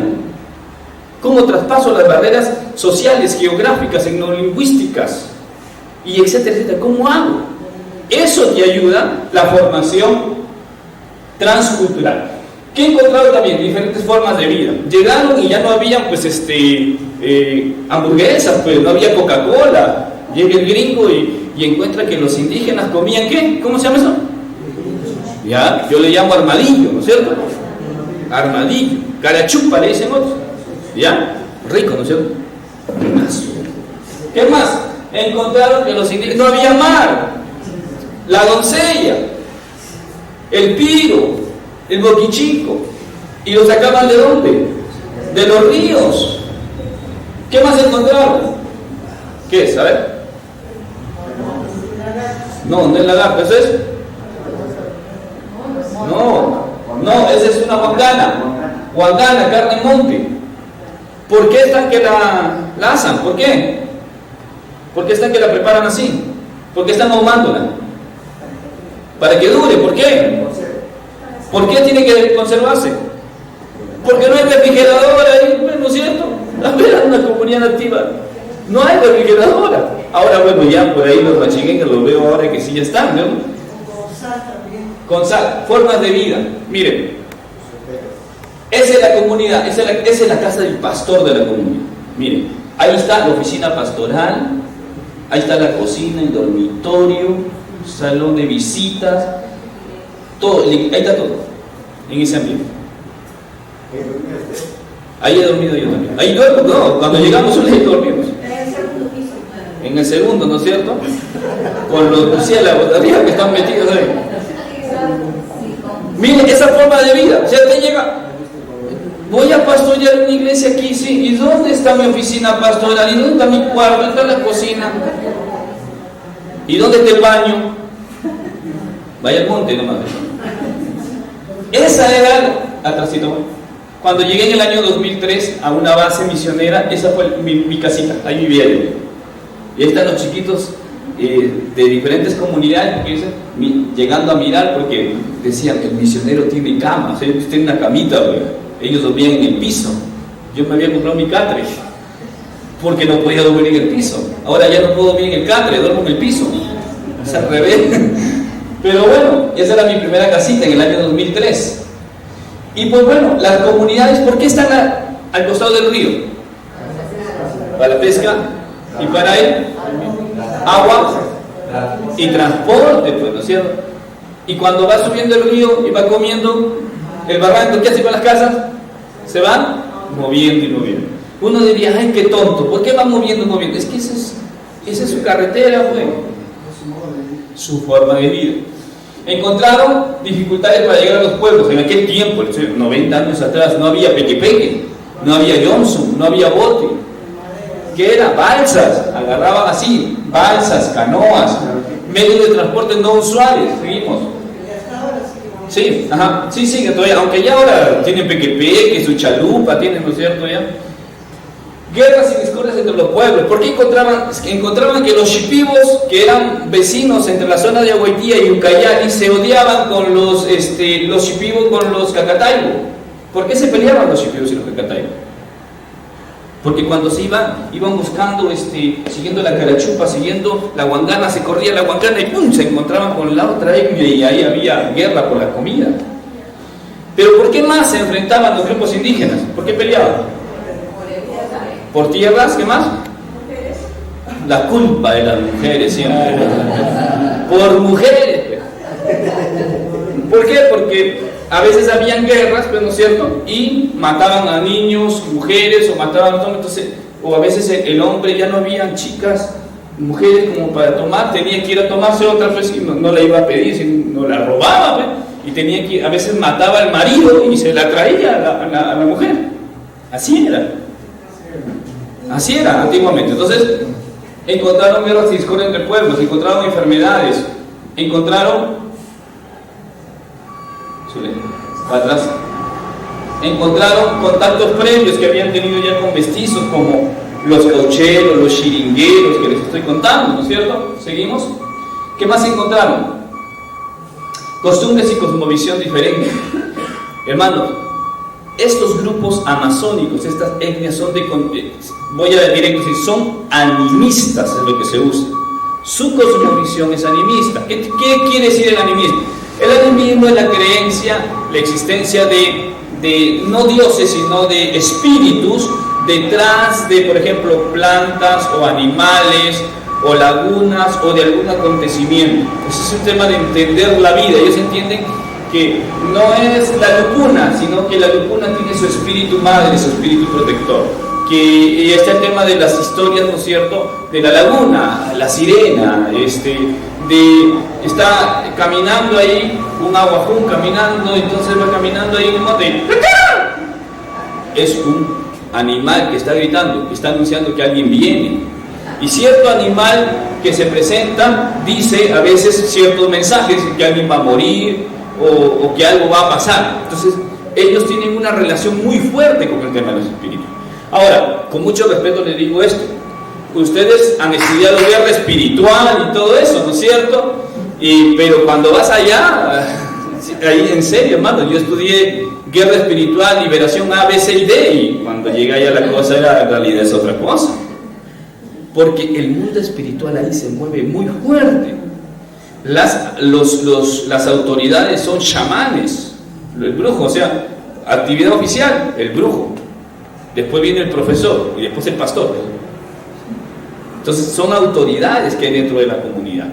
S2: ¿Cómo traspaso las barreras sociales, geográficas, etnolingüísticas? Y etcétera, etcétera. ¿Cómo hago? Eso te ayuda la formación transcultural. ¿Qué he encontrado también? Diferentes formas de vida. Llegaron y ya no había hamburguesas, pues no había Coca-Cola. Llega el gringo y encuentra que los indígenas comían ¿qué? ¿Cómo se llama eso? Ya, yo le llamo armadillo, ¿no es cierto? Armadillo, carachupa le dicen otros. ¿Ya? Rico, ¿no es cierto? ¿Qué más? Encontraron que los indígenas no había mar, la doncella, el piro, el boquichico, y lo sacaban ¿de dónde? De los ríos. ¿Qué más encontraron? ¿Qué es? A ver. No es lagarto, ¿eso es? No, esa es una guangana, carne monte. ¿Por qué están que la asan? ¿Por qué? ¿Por qué están que la preparan así? ¿Por qué están ahumándola? Para que dure, ¿por qué? ¿Por qué tiene que conservarse? Porque no hay refrigeradora ahí, bueno, ¿no es cierto? A ver, una comunidad nativa, no hay refrigeradora. Ahora, bueno, ya por ahí los machinguenses los veo ahora que sí ya están, ¿no?
S3: Con sal también.
S2: Con sal, formas de vida. Miren, esa es la comunidad, esa es la casa del pastor de la comunidad. Miren, ahí está la oficina pastoral, ahí está la cocina, el dormitorio, salón de visitas, todo, ahí está todo, en ese ambiente. Ahí he dormido yo también. Ahí duermo, no, cuando llegamos solo ahí dormimos. En el segundo, ¿no es cierto? Con los murciélagos de arriba que están metidos ahí. Miren, esa forma de vida, o sea, te llega, voy a pastorear una iglesia aquí, sí, ¿y dónde está mi oficina pastoral? ¿Y dónde está mi cuarto? ¿Dónde está la cocina? ¿Y dónde está el baño? Vaya al monte nomás. Esa era, atrásito, cuando llegué en el año 2003 a una base misionera, esa fue mi casita, ahí vivía yo. Y ahí están los chiquitos de diferentes comunidades, llegando a mirar, porque decían, el misionero tiene cama, o sea, usted tiene una camita, pues. Ellos dormían en el piso. Yo me había comprado mi catre, porque no podía dormir en el piso. Ahora ya no puedo dormir en el catre, duermo en el piso. Es al revés. Pero bueno, esa era mi primera casita en el año 2003. Y pues bueno, las comunidades, ¿por qué están al costado del río? Para la pesca y para el agua y transporte, pues, ¿no es cierto? Y cuando va subiendo el río y va comiendo el barranco, ¿qué hace con las casas? Se van moviendo y moviendo. Uno diría, ay, qué tonto, ¿por qué va moviendo? Es que esa es su carretera, pues, su forma de vida. Encontraron dificultades para llegar a los pueblos. En aquel tiempo, 90 años atrás, no había peque-peque, no había Johnson, no había bote. ¿Qué era? Balsas, agarraban así, balsas, canoas, medios de transporte no usuales. Seguimos. Sí, ajá, sí, sigue todavía, aunque ya ahora tienen peque-peque, su chalupa, tienen, ¿no es cierto? Ya. Guerras y discordias entre los pueblos. ¿Por qué encontraban que los shipibos, que eran vecinos entre la zona de Agüitía y Ucayali, se odiaban con los shipibos con los cacataibo? ¿Por qué se peleaban los shipibos y los cacataibo? Porque cuando se iban buscando, siguiendo la carachupa, siguiendo la guangana, se corría la guangana y ¡pum!, se encontraban con la otra etnia y ahí había guerra por la comida. Pero ¿por qué más se enfrentaban los grupos indígenas? ¿Por qué peleaban? ¿Por tierras? ¿Qué más? La culpa de las mujeres siempre. Por mujeres. ¿Por qué? Porque a veces habían guerras, pues, ¿no es cierto? Y mataban a niños, mujeres, o mataban a todos. Entonces, o a veces el hombre ya no habían chicas, mujeres como para tomar, tenía que ir a tomarse otra, pues, y no la iba a pedir, sino la robaba, pues, y tenía que, a veces mataba al marido y se la traía a la mujer. Así era antiguamente. Entonces encontraron guerras y discordia entre pueblos, encontraron enfermedades, encontraron contactos previos que habían tenido ya con mestizos, como los caucheros, los chiringueros que les estoy contando, ¿no es cierto? ¿Seguimos? ¿Qué más encontraron? Costumbres y cosmovisión diferentes. Hermanos, estos grupos amazónicos, estas etnias son voy a directo decir, son animistas, es lo que se usa. Su cosmovisión es animista. ¿Qué quiere decir el animismo? El animismo es la creencia, la existencia de no dioses, sino de espíritus detrás de, por ejemplo, plantas o animales o lagunas o de algún acontecimiento. Ese es un tema de entender la vida. Ellos entienden que no es la lupuna, sino que la lupuna tiene su espíritu madre, su espíritu protector. Y este tema de las historias, ¿no es cierto?, de la laguna, la sirena, está caminando ahí un aguajún caminando, entonces va caminando ahí un monte, es un animal que está gritando, que está anunciando que alguien viene. Y cierto animal que se presenta dice a veces ciertos mensajes, que alguien va a morir o que algo va a pasar. Entonces ellos tienen una relación muy fuerte con el tema de los espíritus. Ahora, con mucho respeto les digo esto: ustedes han estudiado guerra espiritual y todo eso, ¿no es cierto? Pero cuando vas allá, ahí en serio, hermano, yo estudié guerra espiritual, liberación A, B, C y D, y cuando llega allá la cosa en realidad es otra cosa, porque el mundo espiritual ahí se mueve muy fuerte. Las autoridades son chamanes, el brujo, o sea, actividad oficial, el brujo, después viene el profesor y después el pastor. Entonces son autoridades que hay dentro de la comunidad.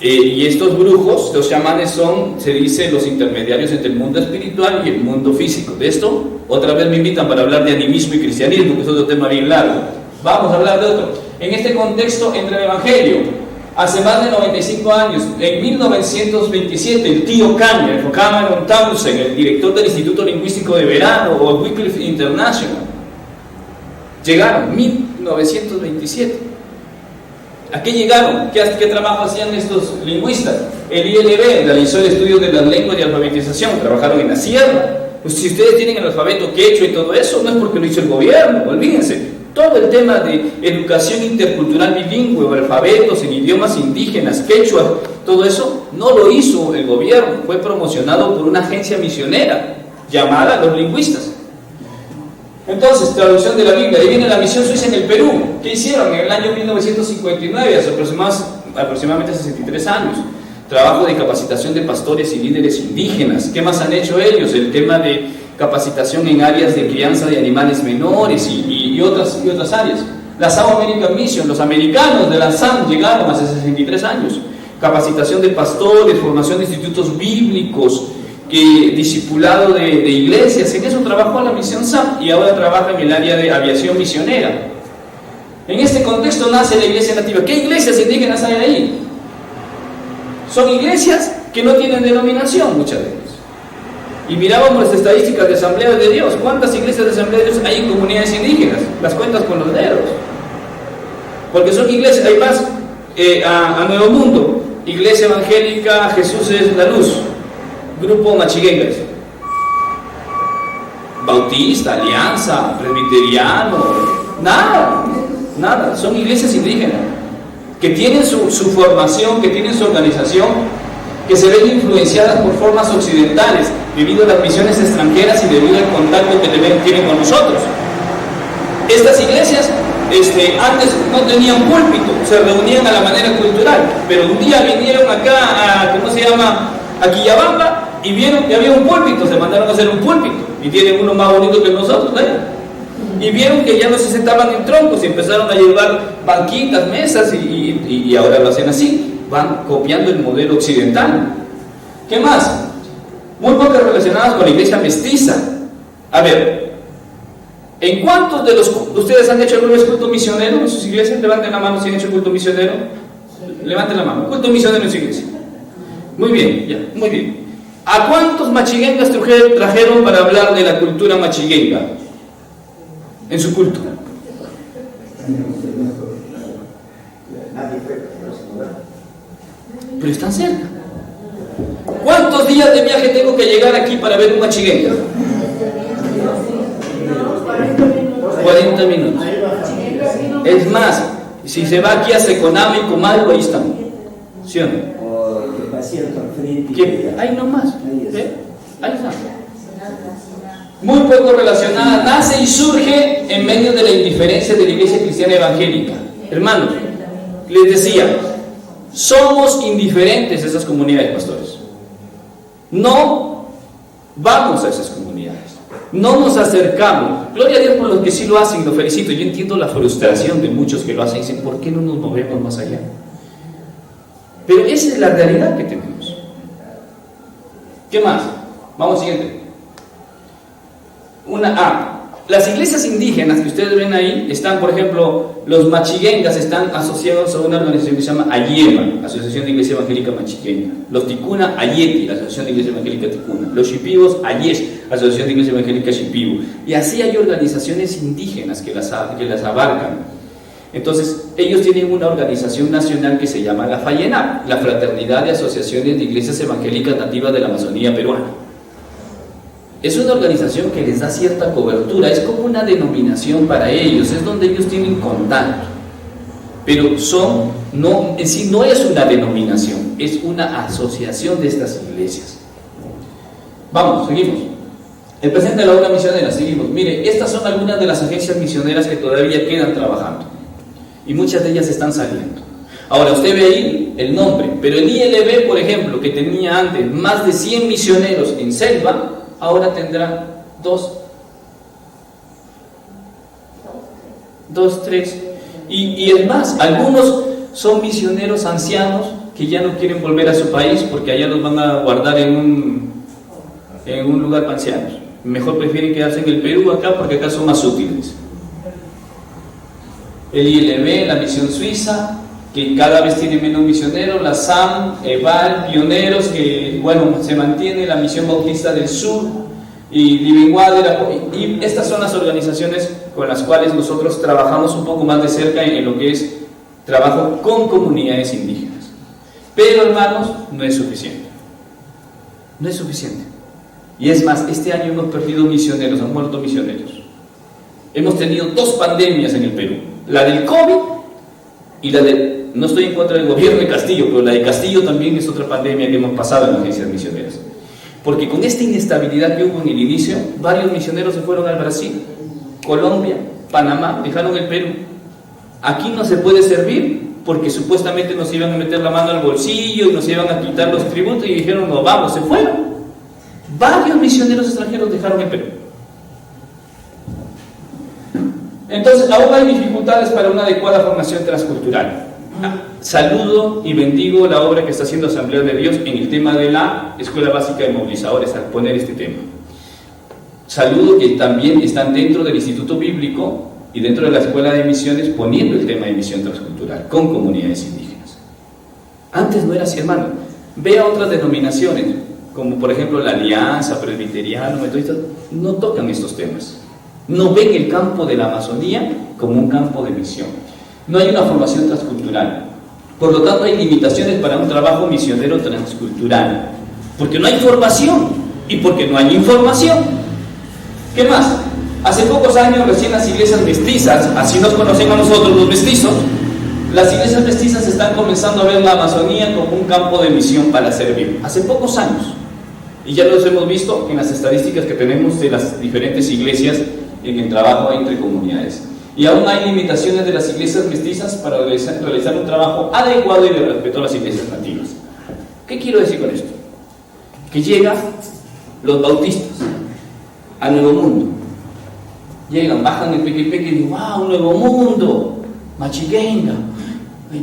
S2: Y estos brujos, los chamanes, son, se dice, los intermediarios entre el mundo espiritual y el mundo físico. De esto, otra vez me invitan para hablar de animismo y cristianismo, que es otro tema bien largo. Vamos a hablar de otro. En este contexto, entre el Evangelio, hace más de 95 años, en 1927, el tío Cameron Townsend, el director del Instituto Lingüístico de Verano, o Wycliffe International, llegaron, 1927. ¿A qué llegaron? ¿Qué trabajo hacían estos lingüistas? El ILB realizó el estudio de las lenguas y alfabetización, trabajaron en la sierra. Pues si ustedes tienen el alfabeto quechua y todo eso, no es porque lo hizo el gobierno, olvídense. Todo el tema de educación intercultural bilingüe o alfabetos en idiomas indígenas, quechua, todo eso no lo hizo el gobierno, fue promocionado por una agencia misionera llamada Los Lingüistas. Entonces, traducción de la Biblia. Ahí viene la misión suiza en el Perú. ¿Qué hicieron? En el año 1959, hace aproximadamente 63 años. Trabajo de capacitación de pastores y líderes indígenas. ¿Qué más han hecho ellos? El tema de capacitación en áreas de crianza de animales menores y otras áreas. La South American Mission, los americanos de la SAM llegaron hace 63 años. Capacitación de pastores, formación de institutos bíblicos, discipulado de iglesias. En eso trabajó la misión SAM y ahora trabaja en el área de aviación misionera. En este contexto nace la iglesia nativa. ¿Qué iglesias indígenas hay ahí? Son iglesias que no tienen denominación muchas veces. Y mirábamos las estadísticas de Asamblea de Dios. ¿Cuántas iglesias de Asamblea de Dios hay en comunidades indígenas? Las cuentas con los dedos. Porque son iglesias, hay más a Nuevo Mundo. Iglesia Evangélica Jesús es la Luz. Grupo Machiguengas, Bautista, Alianza, Presbiteriano, nada, son iglesias indígenas que tienen su formación, que tienen su organización, que se ven influenciadas por formas occidentales debido a las misiones extranjeras y debido al contacto que tienen con nosotros. Estas iglesias antes no tenían púlpito, se reunían a la manera cultural, pero un día vinieron acá a Quillabamba, y vieron que había un púlpito, se mandaron a hacer un púlpito, y tienen uno más bonito que nosotros, y vieron que ya no se sentaban en troncos, y empezaron a llevar banquitas, mesas, y ahora lo hacen así, van copiando el modelo occidental. ¿Qué más? Muy pocas relacionadas con la iglesia mestiza. A ver, ¿En cuántos de ustedes han hecho alguna vez culto misionero en sus iglesias? Levanten la mano si han hecho culto misionero. Levanten la mano. Culto misionero en su iglesia. Muy bien, ya, muy bien. ¿A cuántos machiguengas trajeron para hablar de la cultura machiguenga en su culto? Pero están cerca. ¿Cuántos días de viaje tengo que llegar aquí para ver un machiguenga? 40 minutos. Es más, si se va aquí a Seconame y Comalco, ahí están. ¿Sí o no? Ahí nomás. ¿Ve? Ahí está. Muy poco relacionada, nace y surge en medio de la indiferencia de la Iglesia Cristiana Evangélica. Hermanos, les decía, somos indiferentes a esas comunidades, pastores. No vamos a esas comunidades, no nos acercamos. Gloria a Dios por los que sí lo hacen, lo felicito. Yo entiendo la frustración de muchos que lo hacen y dicen, ¿por qué no nos movemos más allá? Pero esa es la realidad que tenemos. ¿Qué más? Vamos siguiente. Las iglesias indígenas que ustedes ven ahí están, por ejemplo, los machiguengas están asociados a una organización que se llama AYEMA, Asociación de Iglesia Evangélica Machiguenga. Los Ticuna, Ayeti, Asociación de Iglesia Evangélica Ticuna. Los Shipibos, Ayesh, Asociación de Iglesia Evangélica Shipibo. Y así hay organizaciones indígenas que las abarcan. Entonces, ellos tienen una organización nacional que se llama la FAYENAP, la Fraternidad de Asociaciones de Iglesias Evangélicas Nativas de la Amazonía Peruana. Es una organización que les da cierta cobertura, es como una denominación para ellos, es donde ellos tienen contacto. Pero en sí no es una denominación, es una asociación de estas iglesias. Vamos, seguimos. El presente de la obra misionera, seguimos. Mire, estas son algunas de las agencias misioneras que todavía quedan trabajando. Y muchas de ellas están saliendo. Ahora, usted ve ahí el nombre, pero el ILB, por ejemplo, que tenía antes más de 100 misioneros en selva, ahora tendrá 2, 3. Y es más, algunos son misioneros ancianos que ya no quieren volver a su país porque allá los van a guardar en un lugar para ancianos. Mejor prefieren quedarse en el Perú acá porque acá son más útiles. El ILB, la misión suiza, que cada vez tiene menos misioneros, la SAM, EVAL, pioneros, que bueno, se mantiene la misión bautista del sur, y Living Water, y estas son las organizaciones con las cuales nosotros trabajamos un poco más de cerca en lo que es trabajo con comunidades indígenas. Pero hermanos, no es suficiente. No es suficiente. Y es más, este año hemos perdido misioneros, han muerto misioneros. Hemos tenido 2 pandemias en el Perú, la del COVID y la de, no estoy en contra del gobierno de Castillo, pero la de Castillo también es otra pandemia que hemos pasado en las agencias misioneras. Porque con esta inestabilidad que hubo en el inicio, varios misioneros se fueron al Brasil, Colombia, Panamá, dejaron el Perú. Aquí no se puede servir porque supuestamente nos iban a meter la mano al bolsillo y nos iban a quitar los tributos y dijeron, no vamos, se fueron. Varios misioneros extranjeros dejaron el Perú. Entonces, aún hay dificultades para una adecuada formación transcultural. Saludo y bendigo la obra que está haciendo Asamblea de Dios en el tema de la Escuela Básica de Movilizadores al poner este tema. Saludo que también están dentro del Instituto Bíblico y dentro de la Escuela de Misiones poniendo el tema de misión transcultural con comunidades indígenas. Antes no era así, hermano. Vea otras denominaciones, como por ejemplo la Alianza, Presbiteriano, Metodista, no tocan estos temas. No ven el campo de la Amazonía como un campo de misión. No hay una formación transcultural. Por lo tanto, hay limitaciones para un trabajo misionero transcultural. Porque no hay formación y porque no hay información. ¿Qué más? Hace pocos años, recién las iglesias mestizas, así nos conocen a nosotros los mestizos, las iglesias mestizas están comenzando a ver la Amazonía como un campo de misión para servir. Hace pocos años. Y ya los hemos visto en las estadísticas que tenemos de las diferentes iglesias en el trabajo entre comunidades. Y aún hay limitaciones de las iglesias mestizas para realizar un trabajo adecuado y de respeto a las iglesias nativas. ¿Qué quiero decir con esto? Que llegan los bautistas a Nuevo Mundo. Llegan, bajan el peque-peque y dicen, ¡wow, Nuevo Mundo! Machiguenga.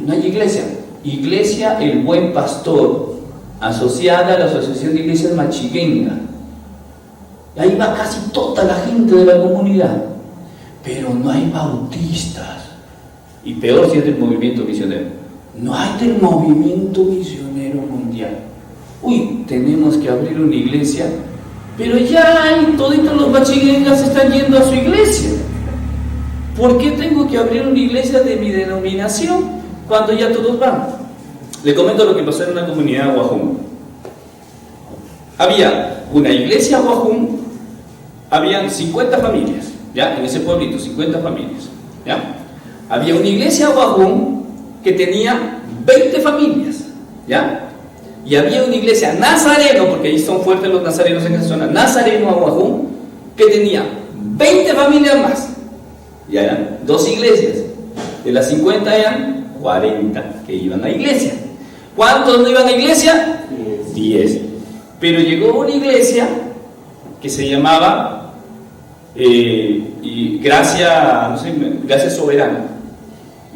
S2: No hay iglesia. Iglesia El Buen Pastor, asociada a la Asociación de Iglesias Machiguenga. Y ahí va casi toda la gente de la comunidad.
S4: pero no hay bautistas.
S2: Y peor si es del movimiento misionero.
S4: No hay del movimiento misionero mundial. Uy, tenemos que abrir una iglesia, pero ya hay, toditos los bachilleras están yendo a su iglesia. ¿Por qué tengo que abrir una iglesia de mi denominación cuando ya todos van? Le comento lo que pasó en una comunidad de Guajum. Había una iglesia Guajum, habían 50 familias, ¿ya? En ese pueblito, 50 familias, ¿ya? Había una iglesia Guajum que tenía 20 familias, ¿ya? Y había una iglesia Nazareno, porque ahí son fuertes los nazarenos en esa zona, Nazareno Guajum, que tenía 20 familias más. Ya eran 2 iglesias. De las 50 eran 40 que iban a iglesia. ¿Cuántos no iban a iglesia? 10. Pero llegó una iglesia que se llamaba Gracia Soberana.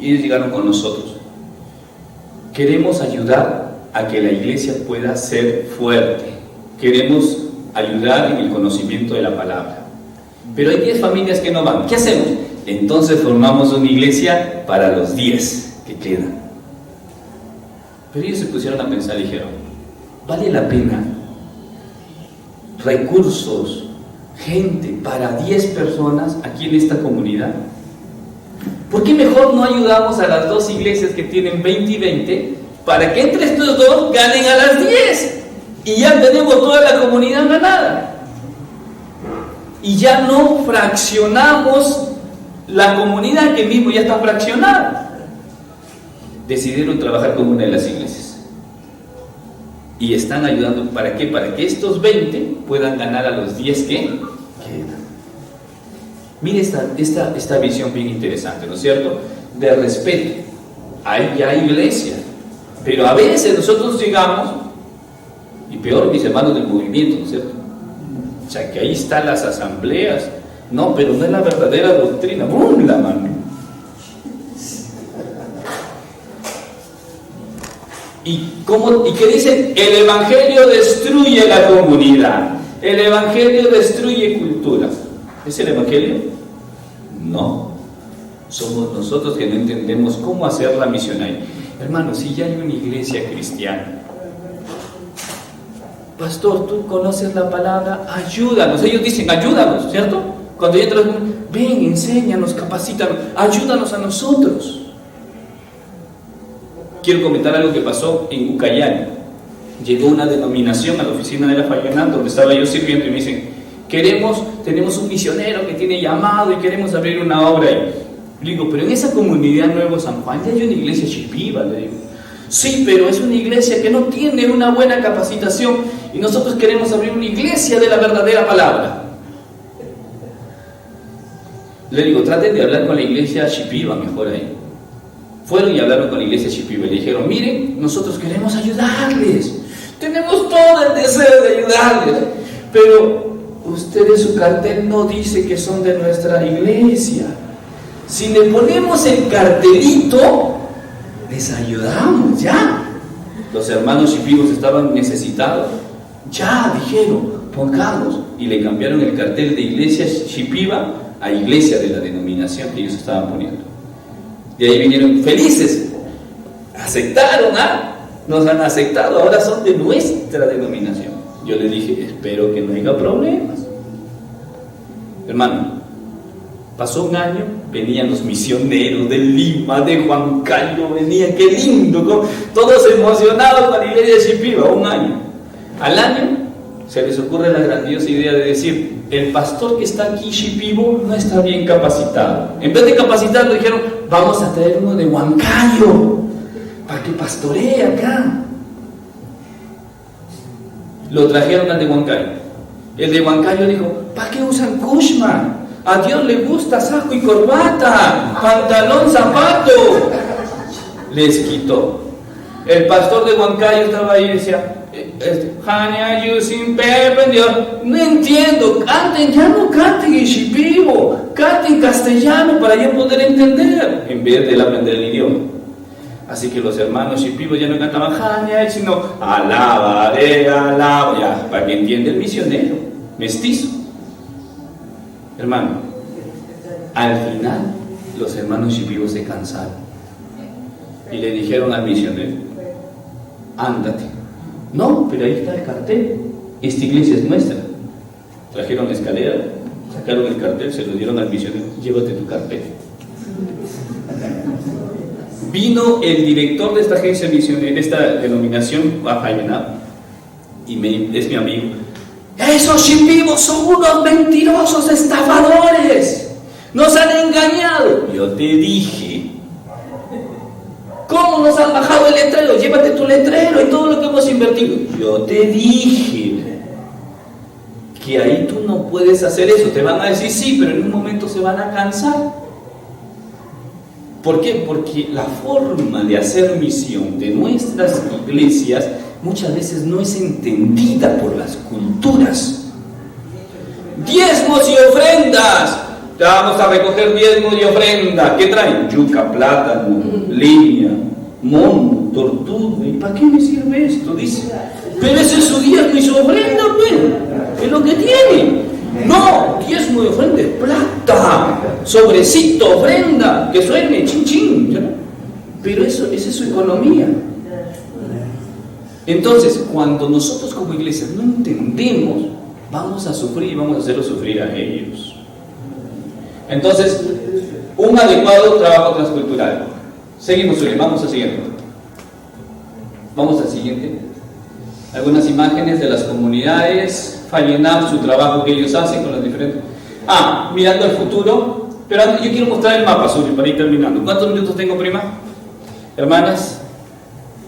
S4: Y ellos llegaron con nosotros. Queremos ayudar a que la iglesia pueda ser fuerte. Queremos ayudar en el conocimiento de la palabra. Pero hay 10 familias que no van. ¿Qué hacemos? Entonces formamos una iglesia para los 10 que quedan. Pero ellos se pusieron a pensar y dijeron, ¿vale la pena recursos, gente para 10 personas aquí en esta comunidad? ¿Por qué mejor no ayudamos a las 2 iglesias que tienen 20 y 20 para que entre estos 2 ganen a las 10? Y ya tenemos toda la comunidad ganada. Y ya no fraccionamos la comunidad que mismo ya está fraccionada. Decidieron trabajar con una de las iglesias. Y están ayudando, ¿para qué? Para que estos 20 puedan ganar a los 10 que quedan. Mire esta visión bien interesante, ¿no es cierto? De respeto. Hay ya iglesia. Pero a veces nosotros llegamos, y peor mis hermanos del movimiento, ¿no es cierto? O sea, que ahí están las asambleas. No, pero no es la verdadera doctrina. ¡Bum! La mano. ¿Y qué dicen? El evangelio destruye la comunidad. El evangelio destruye cultura. ¿Es el evangelio? No. Somos nosotros que no entendemos cómo hacer la misión ahí. Hermanos, si ya hay una iglesia cristiana, pastor, tú conoces la palabra, ayúdanos. Ellos dicen, ayúdanos, ¿cierto? Cuando entran, ven, enséñanos, capacítanos, ayúdanos a nosotros. Quiero comentar algo que pasó en Ucayali. Llegó una denominación a la oficina de la Fayanán, donde estaba yo sirviendo, y me dicen, tenemos un misionero que tiene llamado y queremos abrir una obra ahí. Le digo, pero en esa comunidad Nuevo San Juan ya hay una iglesia Shipiba, le digo. Sí, pero es una iglesia que no tiene una buena capacitación y nosotros queremos abrir una iglesia de la verdadera palabra. Le digo, traten de hablar con la iglesia Shipiba mejor ahí. Fueron y hablaron con la iglesia Shipiba y le dijeron, miren, nosotros queremos ayudarles, tenemos todo el deseo de ayudarles, pero ustedes su cartel no dice que son de nuestra iglesia. Si le ponemos el cartelito, les ayudamos, ya. Los hermanos Shipibos estaban necesitados. Ya, dijeron, pongamos. Y le cambiaron el cartel de iglesia Shipiba a iglesia de la denominación que ellos estaban poniendo. Y ahí vinieron felices. Aceptaron, nos han aceptado, ahora son de nuestra denominación. Yo le dije, espero que no haya problemas. Hermano, pasó un año, venían los misioneros de Lima, de Huancayo, venían, qué lindo, todos emocionados con la iglesia de Shipiba, un año. Al año se les ocurre la grandiosa idea de decir, el pastor que está aquí Shipibo no está bien capacitado. En vez de capacitarlo dijeron, vamos a traer uno de Huancayo para que pastoree acá. Lo trajeron al de Huancayo. El de Huancayo dijo, ¿para qué usan Kushman? A Dios le gusta saco y corbata, pantalón, zapato. Les quitó. El pastor de Huancayo estaba ahí y decía, Jania, you sin Pepe, Dios. No entiendo, canten, ya no canten en Shipibo, canten castellano para yo poder entender, en vez de aprender el idioma. Así que los hermanos Shipibo ya no cantaban Jania, sino alaba, ya, para que entienda el misionero, mestizo. Hermano, Al final, los hermanos Shipibo se cansaron y le dijeron al misionero: ándate. No, pero ahí está el cartel, esta iglesia es nuestra. Trajeron la escalera, sacaron el cartel, se lo dieron al misionero: llévate tu cartel. Vino el director de esta agencia misionera, de esta denominación, a Jayenab, y es mi amigo. Esos Shipibos son unos mentirosos, estafadores, nos han engañado. Yo te dije, ¿cómo nos han bajado el letrero? Llévate tu letrero y todo lo que hemos invertido. Yo te dije que ahí tú no puedes hacer eso. Te van a decir sí, pero en un momento se van a cansar. ¿Por qué? Porque la forma de hacer misión de nuestras iglesias muchas veces no es entendida por las culturas. Diezmos y ofrendas. Vamos a recoger diezmos y ofrenda. ¿Qué traen? Yuca, plátano, leña, mono, tortuga. ¿Y para qué me sirve esto? Dice. Pero ese es su diezmo y su ofrenda, pues. Es lo que tiene. No, diezmo y ofrenda es plata, sobrecito, ofrenda, que suene, chin chin. Pero esa es su economía. Entonces, cuando nosotros como iglesia no entendemos, vamos a sufrir y vamos a hacerlo sufrir a ellos. Entonces, un adecuado trabajo transcultural. Seguimos, vamos al siguiente. Vamos al siguiente. Algunas imágenes de las comunidades. Jayenab, su trabajo que ellos hacen con las diferentes... mirando al futuro. Pero yo quiero mostrar el mapa suyo para ir terminando. ¿Cuántos minutos tengo, prima? Hermanas,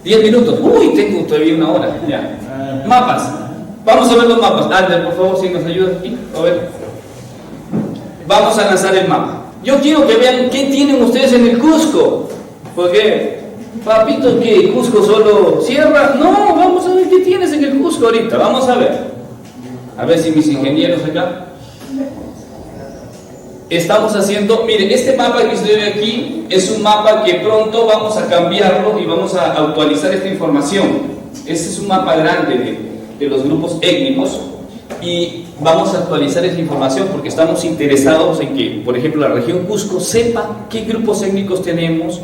S4: 10 minutos. Uy, tengo todavía una hora. Ya. Mapas. Vamos a ver los mapas. Ander, por favor, si nos ayudas aquí. A ver. Vamos a lanzar el mapa. Yo quiero que vean qué tienen ustedes en el Cusco. Porque, papito, ¿qué? ¿Cusco solo sierra? No, vamos a ver qué tienes en el Cusco ahorita. Vamos a ver. A ver si mis ingenieros acá. Estamos haciendo, miren, este mapa que usted ve aquí es un mapa que pronto vamos a cambiarlo y vamos a actualizar esta información. Este es un mapa grande de los grupos étnicos y vamos a actualizar esta información porque estamos interesados en que, por ejemplo, la región Cusco sepa qué grupos étnicos tenemos,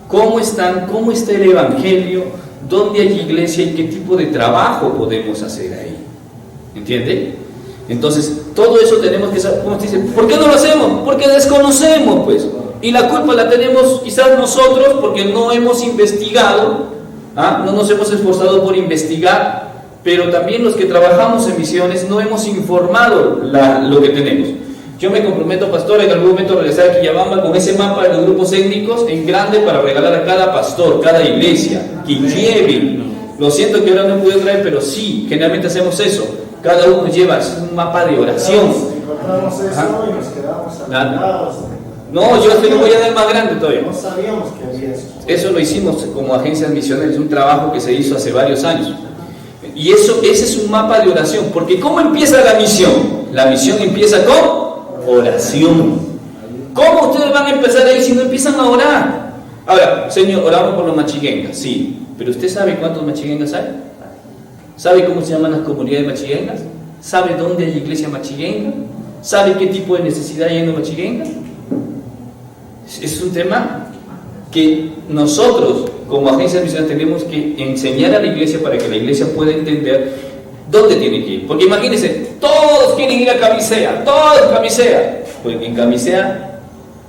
S4: cómo están, cómo está el evangelio, dónde hay iglesia y qué tipo de trabajo podemos hacer ahí. ¿Entiende? Entonces, todo eso tenemos que saber. ¿Cómo te dice? ¿Por qué no lo hacemos? Porque desconocemos, pues. Y la culpa la tenemos quizás nosotros porque no hemos investigado, no nos hemos esforzado por investigar, pero también los que trabajamos en misiones no hemos informado lo que tenemos. Yo me comprometo, pastor, en algún momento regresar a Quillabamba con ese mapa de los grupos étnicos en grande para regalar a cada pastor, cada iglesia, que lleve. Lo siento que ahora no pude traer, pero sí, generalmente hacemos eso. Cada uno lleva un mapa de oración.
S1: Encontramos eso y nos quedamos admirados.
S4: No, yo te lo voy a dar más grande todavía.
S1: No sabíamos que había eso.
S4: Eso lo hicimos como agencias misioneras, un trabajo que se hizo hace varios años. Y ese es un mapa de oración, porque ¿cómo empieza la misión? La misión empieza con oración. ¿Cómo ustedes van a empezar ahí si no empiezan a orar? Ahora, Señor, oramos por los machiguengas, sí, pero ¿usted sabe cuántos machiguengas hay? ¿Sabe cómo se llaman las comunidades machiguengas? ¿Sabe dónde hay iglesia machiguenga? ¿Sabe qué tipo de necesidad hay en los machiguengas? Es un tema que nosotros como agencia misionera tenemos que enseñar a la iglesia para que la iglesia pueda entender dónde tiene que ir. Porque imagínense, todos quieren ir a Camisea, todos a Camisea. Porque en Camisea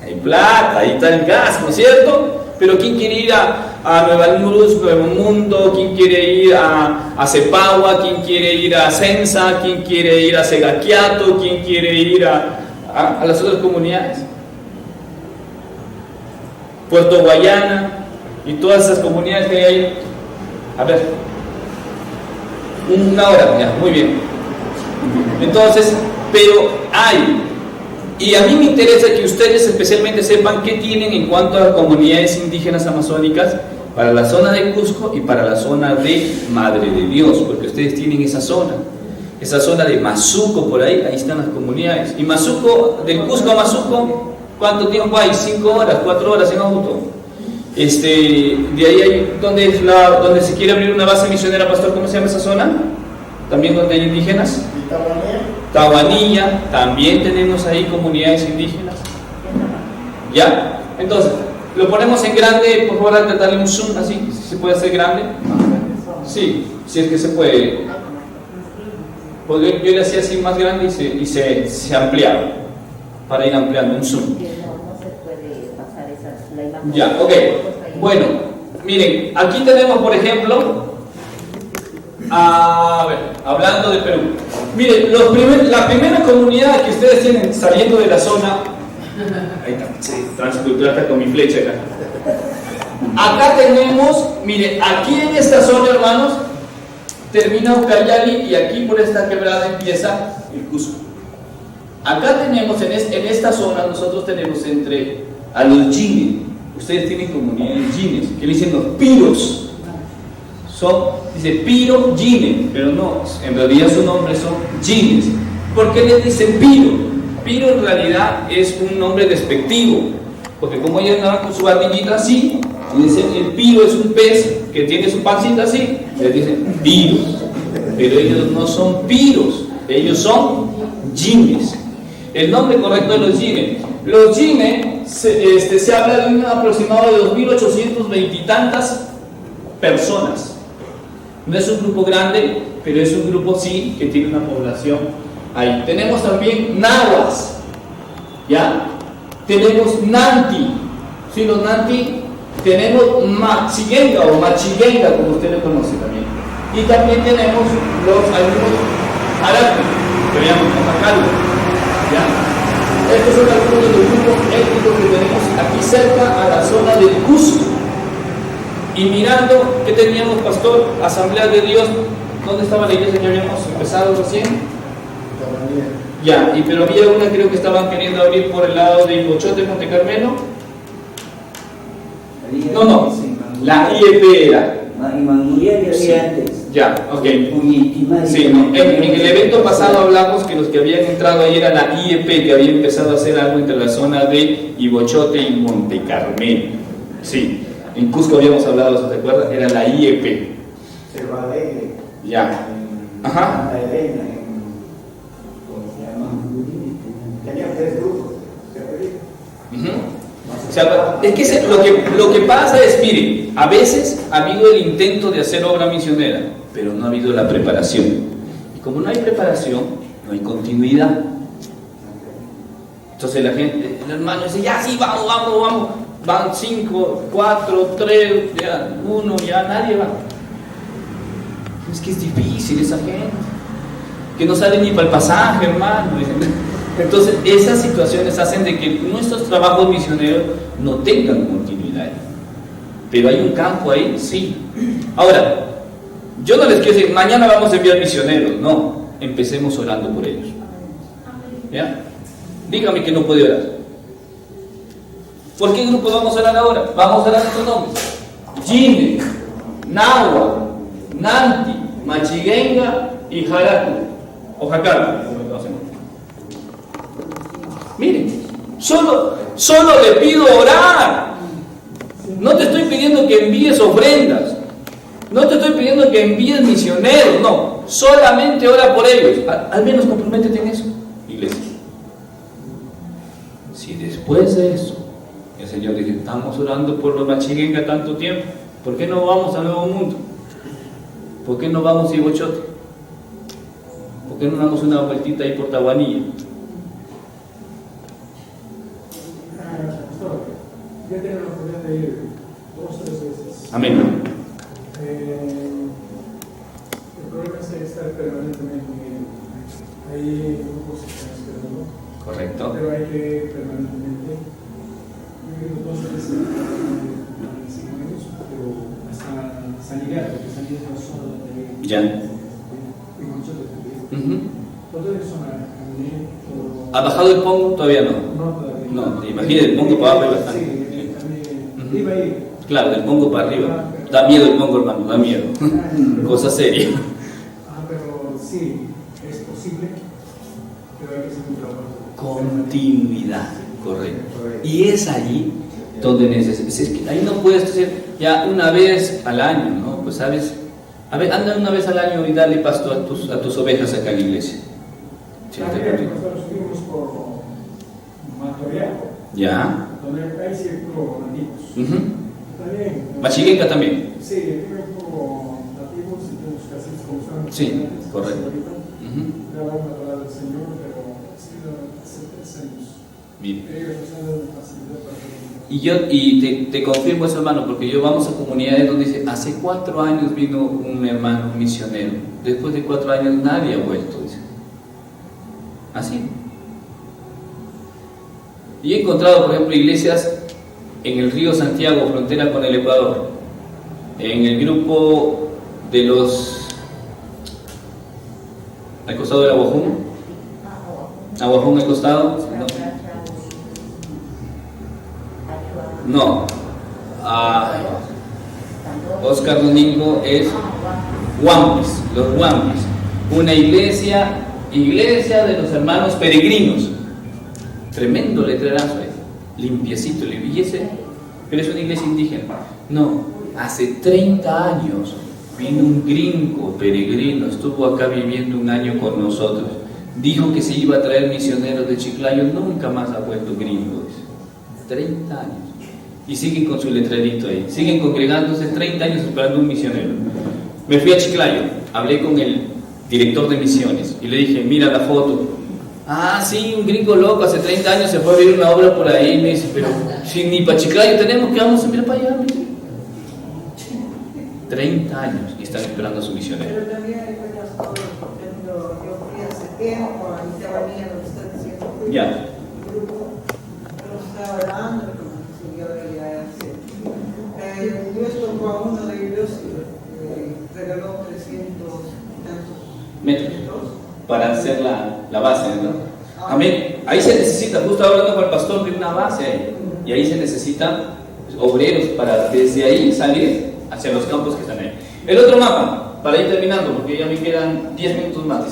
S4: hay plata, ahí está el gas, ¿no es cierto? Pero ¿quién quiere ir a Nueva Luz, Nuevo Mundo? ¿Quién quiere ir a Cepagua? ¿Quién quiere ir a Sensa? ¿Quién quiere ir a Segaquiato? ¿Quién quiere ir a las otras comunidades? Puerto Guayana y todas esas comunidades que hay ahí. A ver, una hora, ya, muy bien. Entonces, pero hay. Y a mí me interesa que ustedes especialmente sepan qué tienen en cuanto a comunidades indígenas amazónicas para la zona de Cusco y para la zona de Madre de Dios, porque ustedes tienen esa zona de Mazuco por ahí están las comunidades. Y Mazuco, del Cusco a Mazuco, ¿cuánto tiempo hay? 5 horas, 4 horas en auto. De ahí hay, donde se quiere abrir una base misionera, pastor, ¿cómo se llama esa zona? También donde hay indígenas. Tahuanilla, también tenemos ahí comunidades indígenas. ¿Ya? Entonces, lo ponemos en grande, por favor, antes de darle un zoom así, si se puede hacer grande. Sí, si es que se puede. Pues yo le hacía así más grande y se ampliaba, para ir ampliando un zoom.
S5: No se puede pasar la imagen.
S4: Ya, ok. Bueno, miren, aquí tenemos, por ejemplo, a ver, hablando de Perú. Miren, la primera comunidad que ustedes tienen saliendo de la zona, ahí está, sí, transcultural, está con mi flecha acá. Acá tenemos, miren, aquí en esta zona, hermanos, termina Ucayali y aquí por esta quebrada empieza el Cusco. Acá tenemos, en esta zona, nosotros tenemos entre a los jines. Ustedes tienen comunidades jines, que le dicen los piros. Dice piro jine, pero no, en realidad su nombre son jines. ¿Por qué les dicen piro? Piro en realidad es un nombre despectivo, porque como ellos andaban con su barbillita así, y dicen el piro es un pez que tiene su pancita así, les dicen piros. Pero ellos no son piros, ellos son jines. El nombre correcto de los jines. Los jines se habla de un aproximado de 2.820 y tantas personas. No es un grupo grande, pero es un grupo sí que tiene una población ahí. Tenemos también nahuas, ¿ya? Tenemos nanti, ¿sí? Los nanti. Tenemos machiguenga o machiguenga, como usted lo conoce también. Y también tenemos algunos árabes, que llaman Macacalu, ¿ya? Estos son algunos de los grupos étnicos que tenemos aquí cerca a la zona del Cusco. Y mirando, ¿qué teníamos, pastor? Asamblea de Dios. ¿Dónde estaba la iglesia que habíamos empezado recién? Ya, pero había una, creo que estaban queriendo abrir por el lado de Ibochote, Monte Carmelo. No, la IEP era.
S5: Sí.
S4: Ya, ok. Sí, en el evento pasado hablamos que los que habían entrado ahí era la IEP, que había empezado a hacer algo entre la zona de Ibochote y Monte Carmelo. Sí. En Cusco habíamos hablado, ¿se acuerdan? Era la IEP.
S1: Cerro Alegre.
S4: Ya. Ajá.
S1: Santa Elena, ¿cómo se llama? Tenía 3 grupos.
S4: O sea, es que lo que pasa es, miren, a veces ha habido el intento de hacer obra misionera, pero no ha habido la preparación. Y como no hay preparación, no hay continuidad. Entonces la gente, el hermano dice, ya sí, vamos. Van 5, 4, 3, 1, ya nadie va. Es que es difícil esa gente, que no sale ni para el pasaje, hermano. Entonces esas situaciones hacen de que nuestros trabajos misioneros no tengan continuidad. Pero hay un campo ahí, sí. Ahora, yo no les quiero decir, mañana vamos a enviar misioneros. No, empecemos orando por ellos. ¿Ya? Dígame que no puede orar. ¿Por qué grupo vamos a orar ahora? Vamos a orar estos nombres: Jine, Nahua, Nanti, Machiguenga y Jaracu o Jacaru. Miren, solo le pido orar. No te estoy pidiendo que envíes ofrendas, no te estoy pidiendo que envíes misioneros, no, solamente ora por ellos. Al menos comprométete en eso, iglesia. Si después de eso el Señor dice, estamos orando por los Machiguenga tanto tiempo, ¿por qué no vamos al Nuevo Mundo? ¿Por qué no vamos a Ibochote? ¿Por qué no damos una vueltita ahí por Tahuanilla?
S6: Yo he tenido la oportunidad de ir 2 o 3 veces.
S4: Amén.
S6: El problema es estar permanentemente en hay grupos que están esperando.
S4: Correcto.
S6: Pero hay que permanentemente. Yo he ido 2 veces a Sigüenza, pero hasta San Miguel, porque San Miguel es la zona donde
S4: Ya.
S6: y Monchote también. Todo eso caminé.
S4: ¿Ha bajado el Pongo? Todavía no.
S6: No, todavía.
S4: No, te imaginas, el Pongo para abajo hay bastante.
S6: Sí, también. Iba a ir.
S4: Claro, del Pongo para arriba. Da miedo el Pongo, hermano, da miedo. Cosa seria.
S6: Pero sí, es posible, pero hay que hacer un trabajo.
S4: Continuidad, correcto. Y es allí donde necesitas. Es que ahí no puedes decir ya una vez al año, ¿no? Pues sabes, a ver, anda una vez al año y dale pasto a tus ovejas acá en la iglesia. Sí,
S6: También nosotros fuimos por Matoriaco.
S4: ya.
S6: donde hay ciertos nativos.
S4: Ujú.
S6: También.
S4: Machigenga también.
S6: Sí, hay un poco nativos y tenemos que hacer como están.
S4: Sí, correcto.
S6: Ujú. Le damos la palabra del Señor, pero hace 3 años.
S4: Bien.
S6: Ellos nos han dado facilidad para hacer.
S4: Y te confirmo eso, hermano, porque yo vamos a comunidades donde dice, hace 4 años vino un hermano misionero, después de 4 años nadie ha vuelto, dice. Así. Y he encontrado, por ejemplo, iglesias en el río Santiago, frontera con el Ecuador, en el grupo de los, al costado del Aguajún, Aguajún al costado, no, Oscar Domingo es Huampis, los Huampis, una iglesia de los hermanos peregrinos, tremendo letrerazo, limpiecito, pero es una iglesia indígena. No, hace 30 años vino un gringo peregrino, estuvo acá viviendo 1 año con nosotros, dijo que se iba a traer misioneros de Chiclayo, nunca más ha vuelto gringo, 30 años. Y siguen con su letrerito ahí, siguen congregándose 30 años esperando un misionero. Me fui a Chiclayo, hablé con el director de misiones y le dije, mira la foto. Ah, sí, un gringo loco, hace 30 años se fue a ver una obra por ahí. Me dice, pero si ni para Chiclayo tenemos, ¿qué vamos a mirar para allá? 30 años y están esperando a su misionero.
S3: Pero también hay buenas cosas, por ejemplo, yo fui hace tiempo, ahí estaba bien lo que está diciendo.
S4: Ya.
S3: El grupo, pero estaba hablando con el Señor y Dios tocó a uno de ellos y regaló 300
S4: metros para hacer la base, ¿no? Amén. Ahí se necesita, justo hablando con el pastor de una base ahí, y ahí se necesitan obreros para desde ahí salir hacia los campos que están ahí. El otro mapa, para ir terminando, porque ya me quedan 10 minutos más.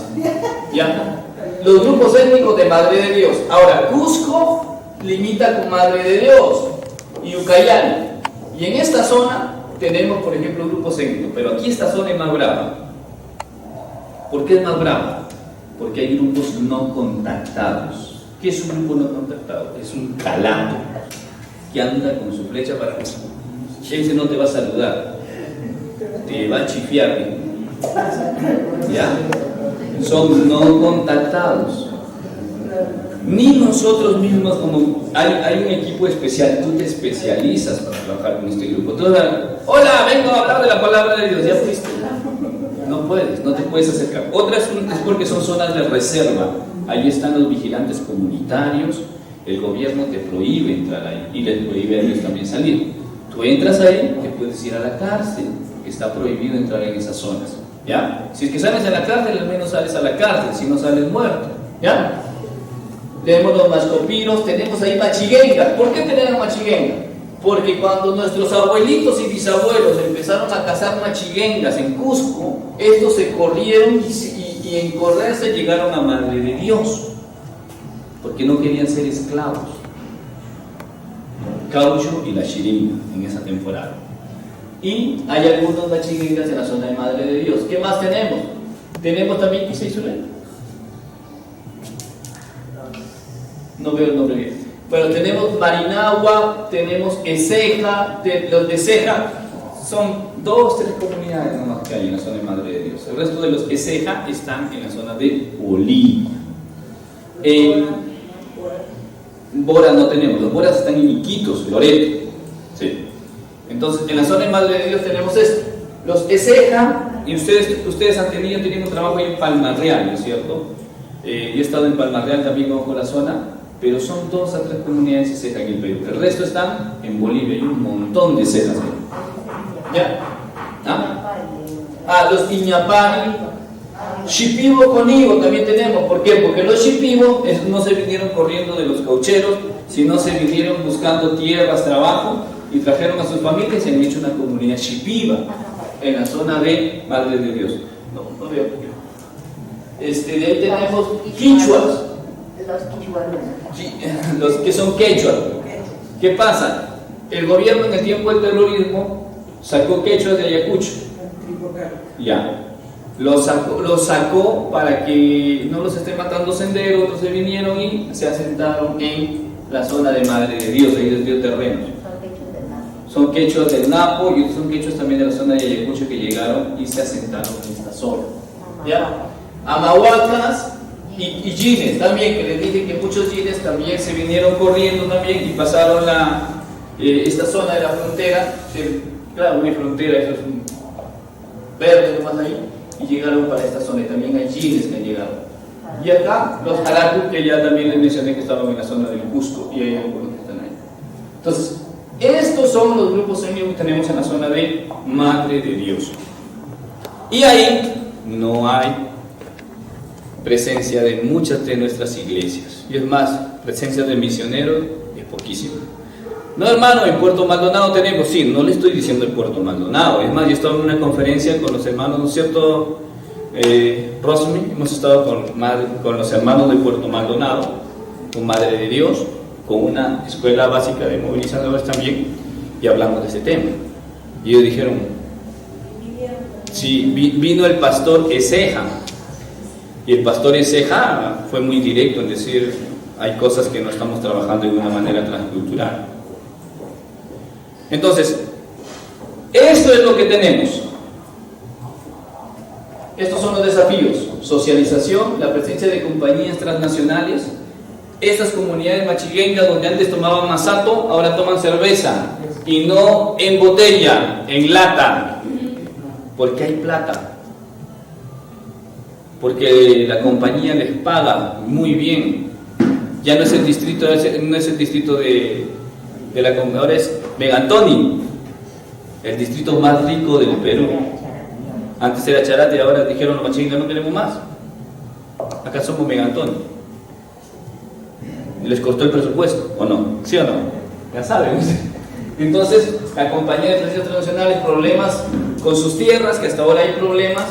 S4: Ya. Los grupos étnicos de Madre de Dios. Ahora, Cusco limita con Madre de Dios y Ucayali. Y en esta zona tenemos, por ejemplo, grupos étnicos, pero aquí esta zona es más brava. ¿Por qué es más brava? Porque hay grupos no contactados. ¿Qué es un grupo no contactado? Es un calato que anda con su flecha para abajo. Ese no te va a saludar, te va a chifiar. ¿Ya? Son no contactados. Ni nosotros mismos, como hay un equipo especial, tú te especializas para trabajar con este grupo. Hola, vengo a hablar de la palabra de Dios, ya fuiste. No puedes, no te puedes acercar. Otra es porque son zonas de reserva. Ahí están los vigilantes comunitarios. El gobierno te prohíbe entrar ahí y les prohíbe a ellos también salir. Tú entras ahí, te puedes ir a la cárcel, porque está prohibido entrar en esas zonas. ¿Ya? Si es que sales a la cárcel, al menos sales a la cárcel, si no sales muerto. ¿Ya? Tenemos los mascopiros, tenemos ahí Machiguenga. ¿Por qué tenemos Machiguenga? Porque cuando nuestros abuelitos y bisabuelos empezaron a cazar machiguengas en Cusco, estos se corrieron y en correrse llegaron a Madre de Dios, porque no querían ser esclavos. Caucho y la Chiringa en esa temporada. Y hay algunos machiguengas en la zona de Madre de Dios. ¿Qué más tenemos? Tenemos también Quisay-Zulé. No veo el nombre bien. Pero tenemos Marinagua, tenemos Eceja, los de Ceja son 2, 3 comunidades nomás que hay en la zona de Madre de Dios. El resto de los Eceja están en la zona de Bolivia. En Bora no tenemos, los Boras están en Iquitos, Loreto. Sí. Entonces, en la zona de Madre de Dios tenemos esto. Los Eceja, y ustedes han tenido un trabajo ahí en Palma Real, ¿no es cierto? Yo he estado en Palma Real también conozco la zona. Pero son 2 a 3 comunidades de ceja en el Perú. El resto están en Bolivia, hay un montón de cejas. ¿Ya? Los Iñapani, Shipibo con Ibo también tenemos. ¿Por qué? Porque los Shipibo no se vinieron corriendo de los caucheros, sino se vinieron buscando tierras, trabajo, y trajeron a sus familias y han hecho una comunidad Shipiba en la zona de Madre de Dios. No veo por qué. De ahí tenemos Quichuas. Los que son quechua. ¿Qué pasa? El gobierno en el tiempo del terrorismo sacó quechuas de Ayacucho. Ya. Los sacó para que no los estén matando senderos, entonces vinieron y se asentaron en la zona de Madre de Dios, ahí les dio terrenos.
S5: Son quechos del Napo.
S4: Son quechos del Napo y otros son quechos también de la zona de Ayacucho que llegaron y se asentaron en esta zona. ¿Ya? Amahuacas y yines también, que les dije que muchos yines también se vinieron corriendo también y pasaron esta zona de la frontera. Claro, no hay frontera, eso es un verde nomás ahí, y llegaron para esta zona y también hay yines que han llegado. Y acá los Jaracu, que ya también les mencioné que estaban en la zona del Cusco y hay algunos que están ahí. Entonces, estos son los grupos étnicos que tenemos en la zona de Madre de Dios. Y ahí no hay presencia de muchas de nuestras iglesias. Y es más, presencia de misioneros es poquísima. No, hermano, en Puerto Maldonado tenemos, sí, no le estoy diciendo el Puerto Maldonado. Es más, yo estaba en una conferencia con los hermanos, ¿no es cierto? Rosmi, hemos estado con los hermanos de Puerto Maldonado, con Madre de Dios, con una escuela básica de movilizadores también, y hablamos de ese tema. Y ellos dijeron, sí, vino el pastor Ezeja, y el pastor Ezeja fue muy directo en decir, hay cosas que no estamos trabajando de una manera transcultural. Entonces, esto es lo que tenemos. Estos son los desafíos: socialización, la presencia de compañías transnacionales, estas comunidades machiguengas donde antes tomaban masato, ahora toman cerveza, y no en botella, en lata, porque hay plata, porque la compañía les paga muy bien. Ya no es el distrito, no es el distrito de la comunidad, ahora es Megantoni, el distrito más rico del Perú. Antes era Charate y ahora dijeron los machiguengas no queremos más. Acá somos Megantoni. ¿Les costó el presupuesto o no? ¿Sí o no? Ya saben. Entonces, la compañía de presencia internacionales, problemas con sus tierras, que hasta ahora hay problemas.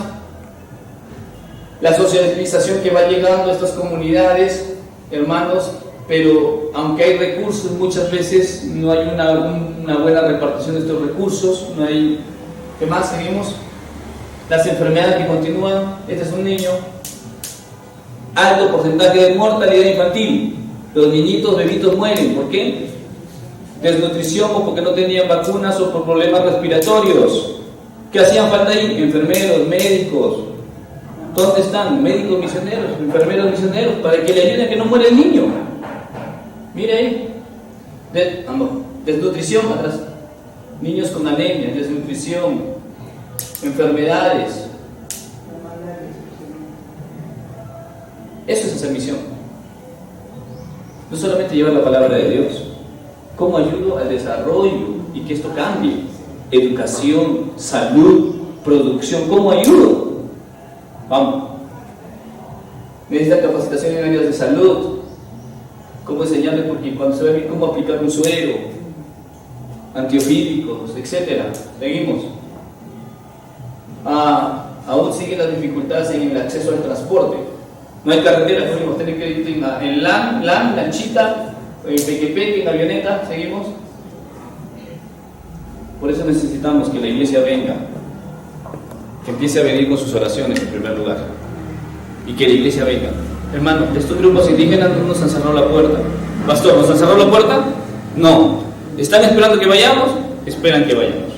S4: La socialización que va llegando a estas comunidades, hermanos, pero aunque hay recursos, muchas veces no hay una buena repartición de estos recursos, no hay... ¿Qué más? Seguimos. Las enfermedades que continúan. Este es un niño. Alto porcentaje de mortalidad infantil. Los niñitos, bebitos mueren. ¿Por qué? Desnutrición o porque no tenían vacunas o por problemas respiratorios. ¿Qué hacían falta ahí? Enfermeros, médicos. ¿Dónde están? Médicos misioneros, enfermeros misioneros, para que le ayuden a que no muera el niño. Mire ahí. Desnutrición atrás. Niños con anemia, desnutrición, enfermedades. Eso es hacer misión. No solamente llevar la palabra de Dios. ¿Cómo ayudo al desarrollo y que esto cambie? Educación, salud, producción. ¿Cómo ayudo? Vamos. Necesita capacitación en áreas de salud. ¿Cómo enseñarle? Porque cuando se ve bien cómo aplicar un suero, antiofídicos, etc. Seguimos. Aún siguen las dificultades en el acceso al transporte. No hay carretera, podemos tener que ir en lanchita, en pequepeque, en avioneta. Seguimos. Por eso necesitamos que la iglesia venga, que empiece a venir con sus oraciones en primer lugar, y que la iglesia venga. Hermano, estos grupos indígenas no nos han cerrado la puerta. Pastor, ¿nos han cerrado la puerta? No. ¿Están esperando que vayamos? Esperan que vayamos.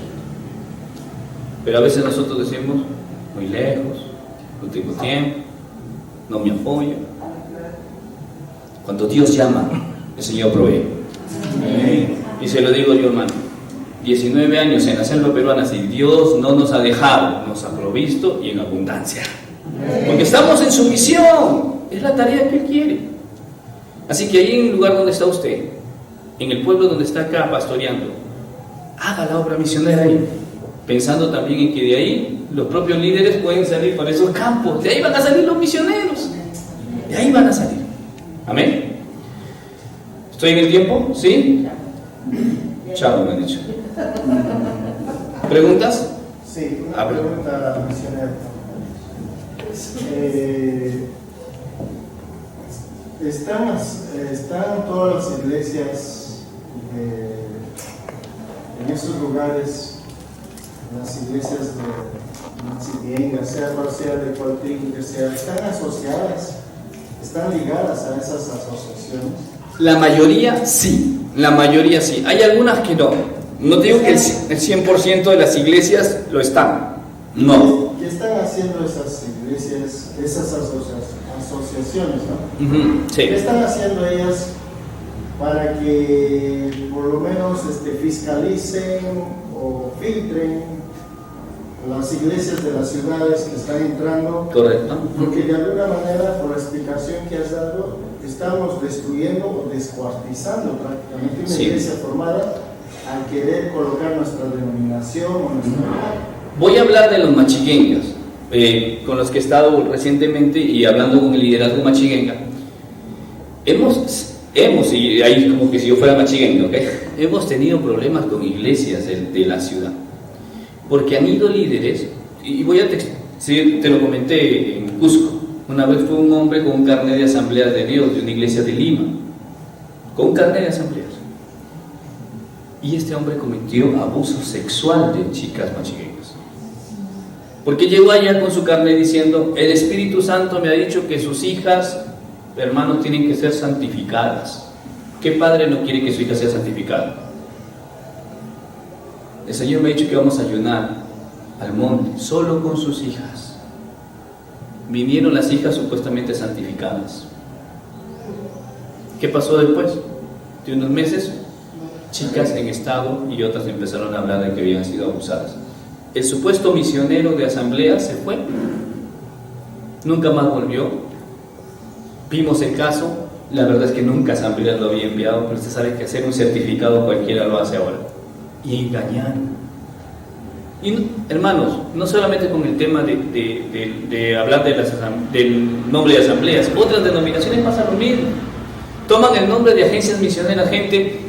S4: Pero a veces nosotros decimos, muy lejos, no tengo tiempo, no me apoyo. Cuando Dios llama, el Señor provee. Y se lo digo yo, hermano, 19 años en la selva peruana, si Dios no nos ha dejado, nos ha provisto y en abundancia. Porque estamos en su misión, es la tarea que Él quiere. Así que ahí en el lugar donde está usted, en el pueblo donde está acá pastoreando, haga la obra misionera ahí, pensando también en que de ahí los propios líderes pueden salir para esos campos, de ahí van a salir los misioneros, de ahí van a salir. Amén. ¿Estoy en el tiempo? ¿Sí? Chao, me han dicho. ¿Preguntas?
S1: Sí, una pregunta, misionero. ¿Están todas las iglesias en esos lugares, las iglesias de Machivienga, sea cual sea de cualquier que sea, están asociadas, están ligadas a esas asociaciones?
S4: La mayoría sí, la mayoría sí. Hay algunas que no. No te digo que el 100% de las iglesias lo están. No.
S1: ¿Qué están haciendo esas iglesias, esas asociaciones, ¿no?
S4: Sí.
S1: ¿Qué están haciendo ellas para que por lo menos fiscalicen o filtren las iglesias de las ciudades que están entrando?
S4: Correcto.
S1: Porque de alguna manera, por la explicación que has dado, estamos destruyendo o descuartizando prácticamente una iglesia formada al querer colocar nuestra denominación o nuestra...
S4: Voy a hablar de los machiguengas, con los que he estado recientemente y hablando con el liderazgo machiguenga. Hemos, y ahí como que si yo fuera machiguenga, ¿ok? Hemos tenido problemas con iglesias de la ciudad, porque han ido líderes, y voy a te lo comenté en Cusco. Una vez fue un hombre con un carnet de Asamblea de Dios de una iglesia de Lima, con un carnet de asambleas, y este hombre cometió abuso sexual de chicas machiguengas. Porque llegó allá con su carnet diciendo: el Espíritu Santo me ha dicho que sus hijas, hermanos, tienen que ser santificadas. ¿Qué padre no quiere que su hija sea santificada? El Señor me ha dicho que vamos a ayunar al monte solo con sus hijas. Vinieron las hijas supuestamente santificadas. ¿Qué pasó después? De unos meses, chicas en estado y otras empezaron a hablar de que habían sido abusadas. El supuesto misionero de asamblea se fue, nunca más volvió. Vimos el caso, la verdad es que nunca asamblea lo había enviado, pero usted sabe que hacer un certificado cualquiera lo hace ahora. Y engañaron. Y hermanos, no solamente con el tema de hablar del nombre de asambleas, otras denominaciones pasa lo mismo. Toman el nombre de agencias misioneras, gente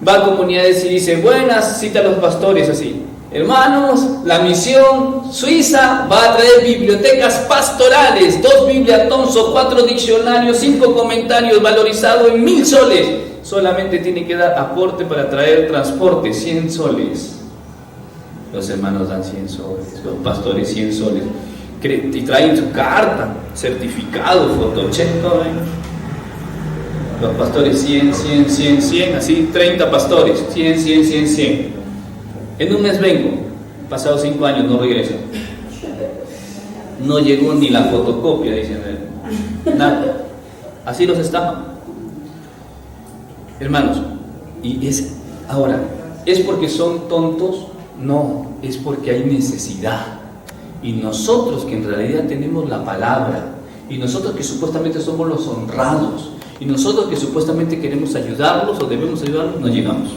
S4: va a comunidades y dice: buenas, cita a los pastores así: hermanos, la misión suiza va a traer bibliotecas pastorales, 2 Biblia Tonso, 4 diccionarios, 5 comentarios, valorizado en 1000 soles. Solamente tiene que dar aporte para traer transporte, 100 soles. Los hermanos dan 100 soles, los pastores 100 soles. Y traen su carta, certificado, fotocheco. Los pastores 100, 100, 100, 100, así 30 pastores, 100, 100, 100, 100. En un mes vengo, pasados 5 años no regreso. No llegó ni la fotocopia, dicen nada. Así los estafan. Hermanos, ahora, ¿es porque son tontos? No, es porque hay necesidad. Y nosotros que en realidad tenemos la palabra, y nosotros que supuestamente somos los honrados, y nosotros que supuestamente queremos ayudarlos o debemos ayudarlos, no llegamos.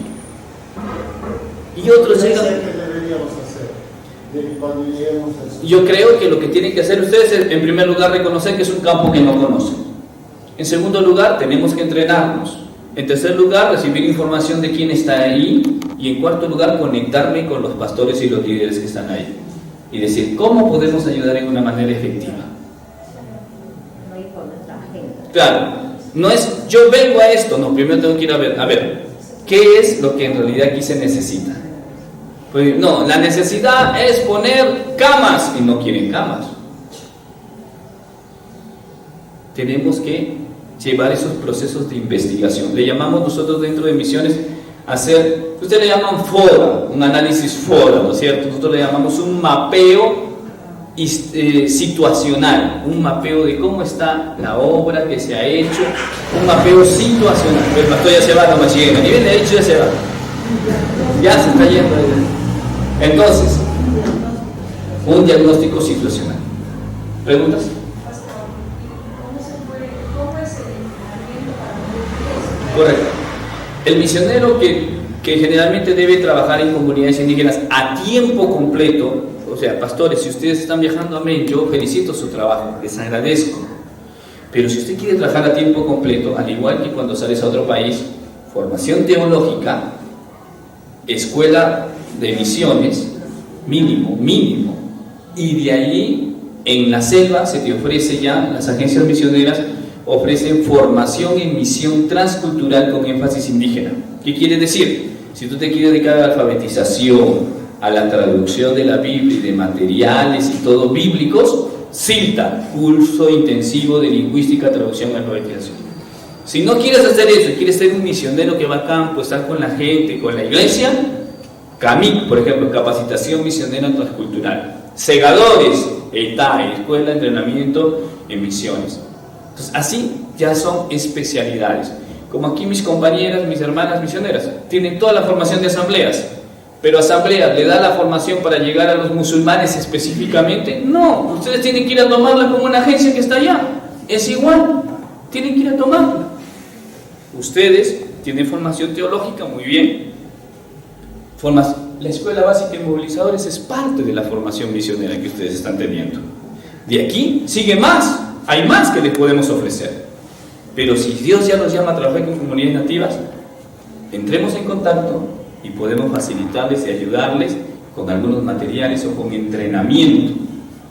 S4: Y otros llegan.
S1: ¿Qué deberíamos hacer cuando lleguemos a eso?
S4: Yo creo que lo que tienen que hacer ustedes es, en primer lugar, reconocer que es un campo que no conocen. En segundo lugar, tenemos que entrenarnos. En tercer lugar, recibir información de quién está ahí. Y en cuarto lugar, conectarme con los pastores y los líderes que están ahí. Y decir, ¿cómo podemos ayudar en una manera efectiva? Claro, no es yo vengo a esto, no, primero tengo que ir a ver, ¿qué es lo que en realidad aquí se necesita? Pues no, la necesidad es poner camas y no quieren camas. Tenemos que llevar esos procesos de investigación. Le llamamos nosotros dentro de misiones hacer, ustedes le llaman FODA, un análisis FODA, ¿no es cierto? Nosotros le llamamos un mapeo situacional, un mapeo de cómo está la obra que se ha hecho, un mapeo situacional. El pastor ya se va, no me sigue, ni bien le he dicho, ya se va, ya se está yendo. Entonces, un diagnóstico situacional. ¿Preguntas? Correcto. El misionero que generalmente debe trabajar en comunidades indígenas a tiempo completo, o sea, pastores, si ustedes están viajando, amén, yo felicito su trabajo, les agradezco. Pero si usted quiere trabajar a tiempo completo, al igual que cuando sales a otro país, formación teológica, escuela de misiones, mínimo, y de ahí en la selva se te ofrece ya, las agencias misioneras ofrecen formación en misión transcultural con énfasis indígena. ¿Qué quiere decir? Si tú te quieres dedicar a la alfabetización, a la traducción de la Biblia y de materiales y todo bíblicos, CILTA, curso intensivo de lingüística, traducción y alfabetización. Si no quieres hacer eso y quieres ser un misionero que va a campo, estar con la gente, con la iglesia, CAMIC, por ejemplo, Capacitación Misionera Transcultural. Segadores, EITAE, Escuela de Entrenamiento en Misiones. Entonces, así ya son especialidades. Como aquí mis compañeras, mis hermanas misioneras, tienen toda la formación de asambleas. Pero asamblea, ¿le da la formación para llegar a los musulmanes específicamente? No, ustedes tienen que ir a tomarla como una agencia que está allá. Es igual, tienen que ir a tomarla. Ustedes tienen formación teológica, muy bien. La Escuela Básica de Movilizadores es parte de la formación misionera que ustedes están teniendo. De aquí sigue más, hay más que les podemos ofrecer. Pero si Dios ya nos llama a trabajar con comunidades nativas, entremos en contacto y podemos facilitarles y ayudarles con algunos materiales o con entrenamiento,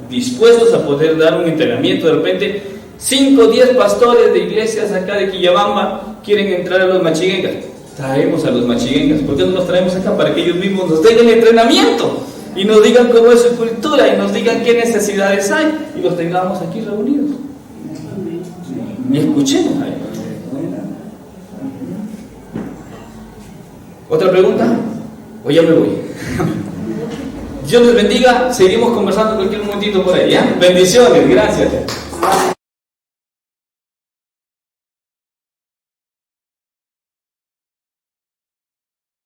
S4: dispuestos a poder dar un entrenamiento. De repente 5 o 10 pastores de iglesias acá de Quillabamba quieren entrar a los machiguengas. Traemos a los machiguengas. ¿Por qué no los traemos acá? Para que ellos mismos nos den el entrenamiento y nos digan cómo es su cultura y nos digan qué necesidades hay y los tengamos aquí reunidos y escuchemos ahí. ¿Otra pregunta? O ya me voy. Dios les bendiga. Seguimos conversando cualquier momentito por ahí, ¿ya? Bendiciones, gracias.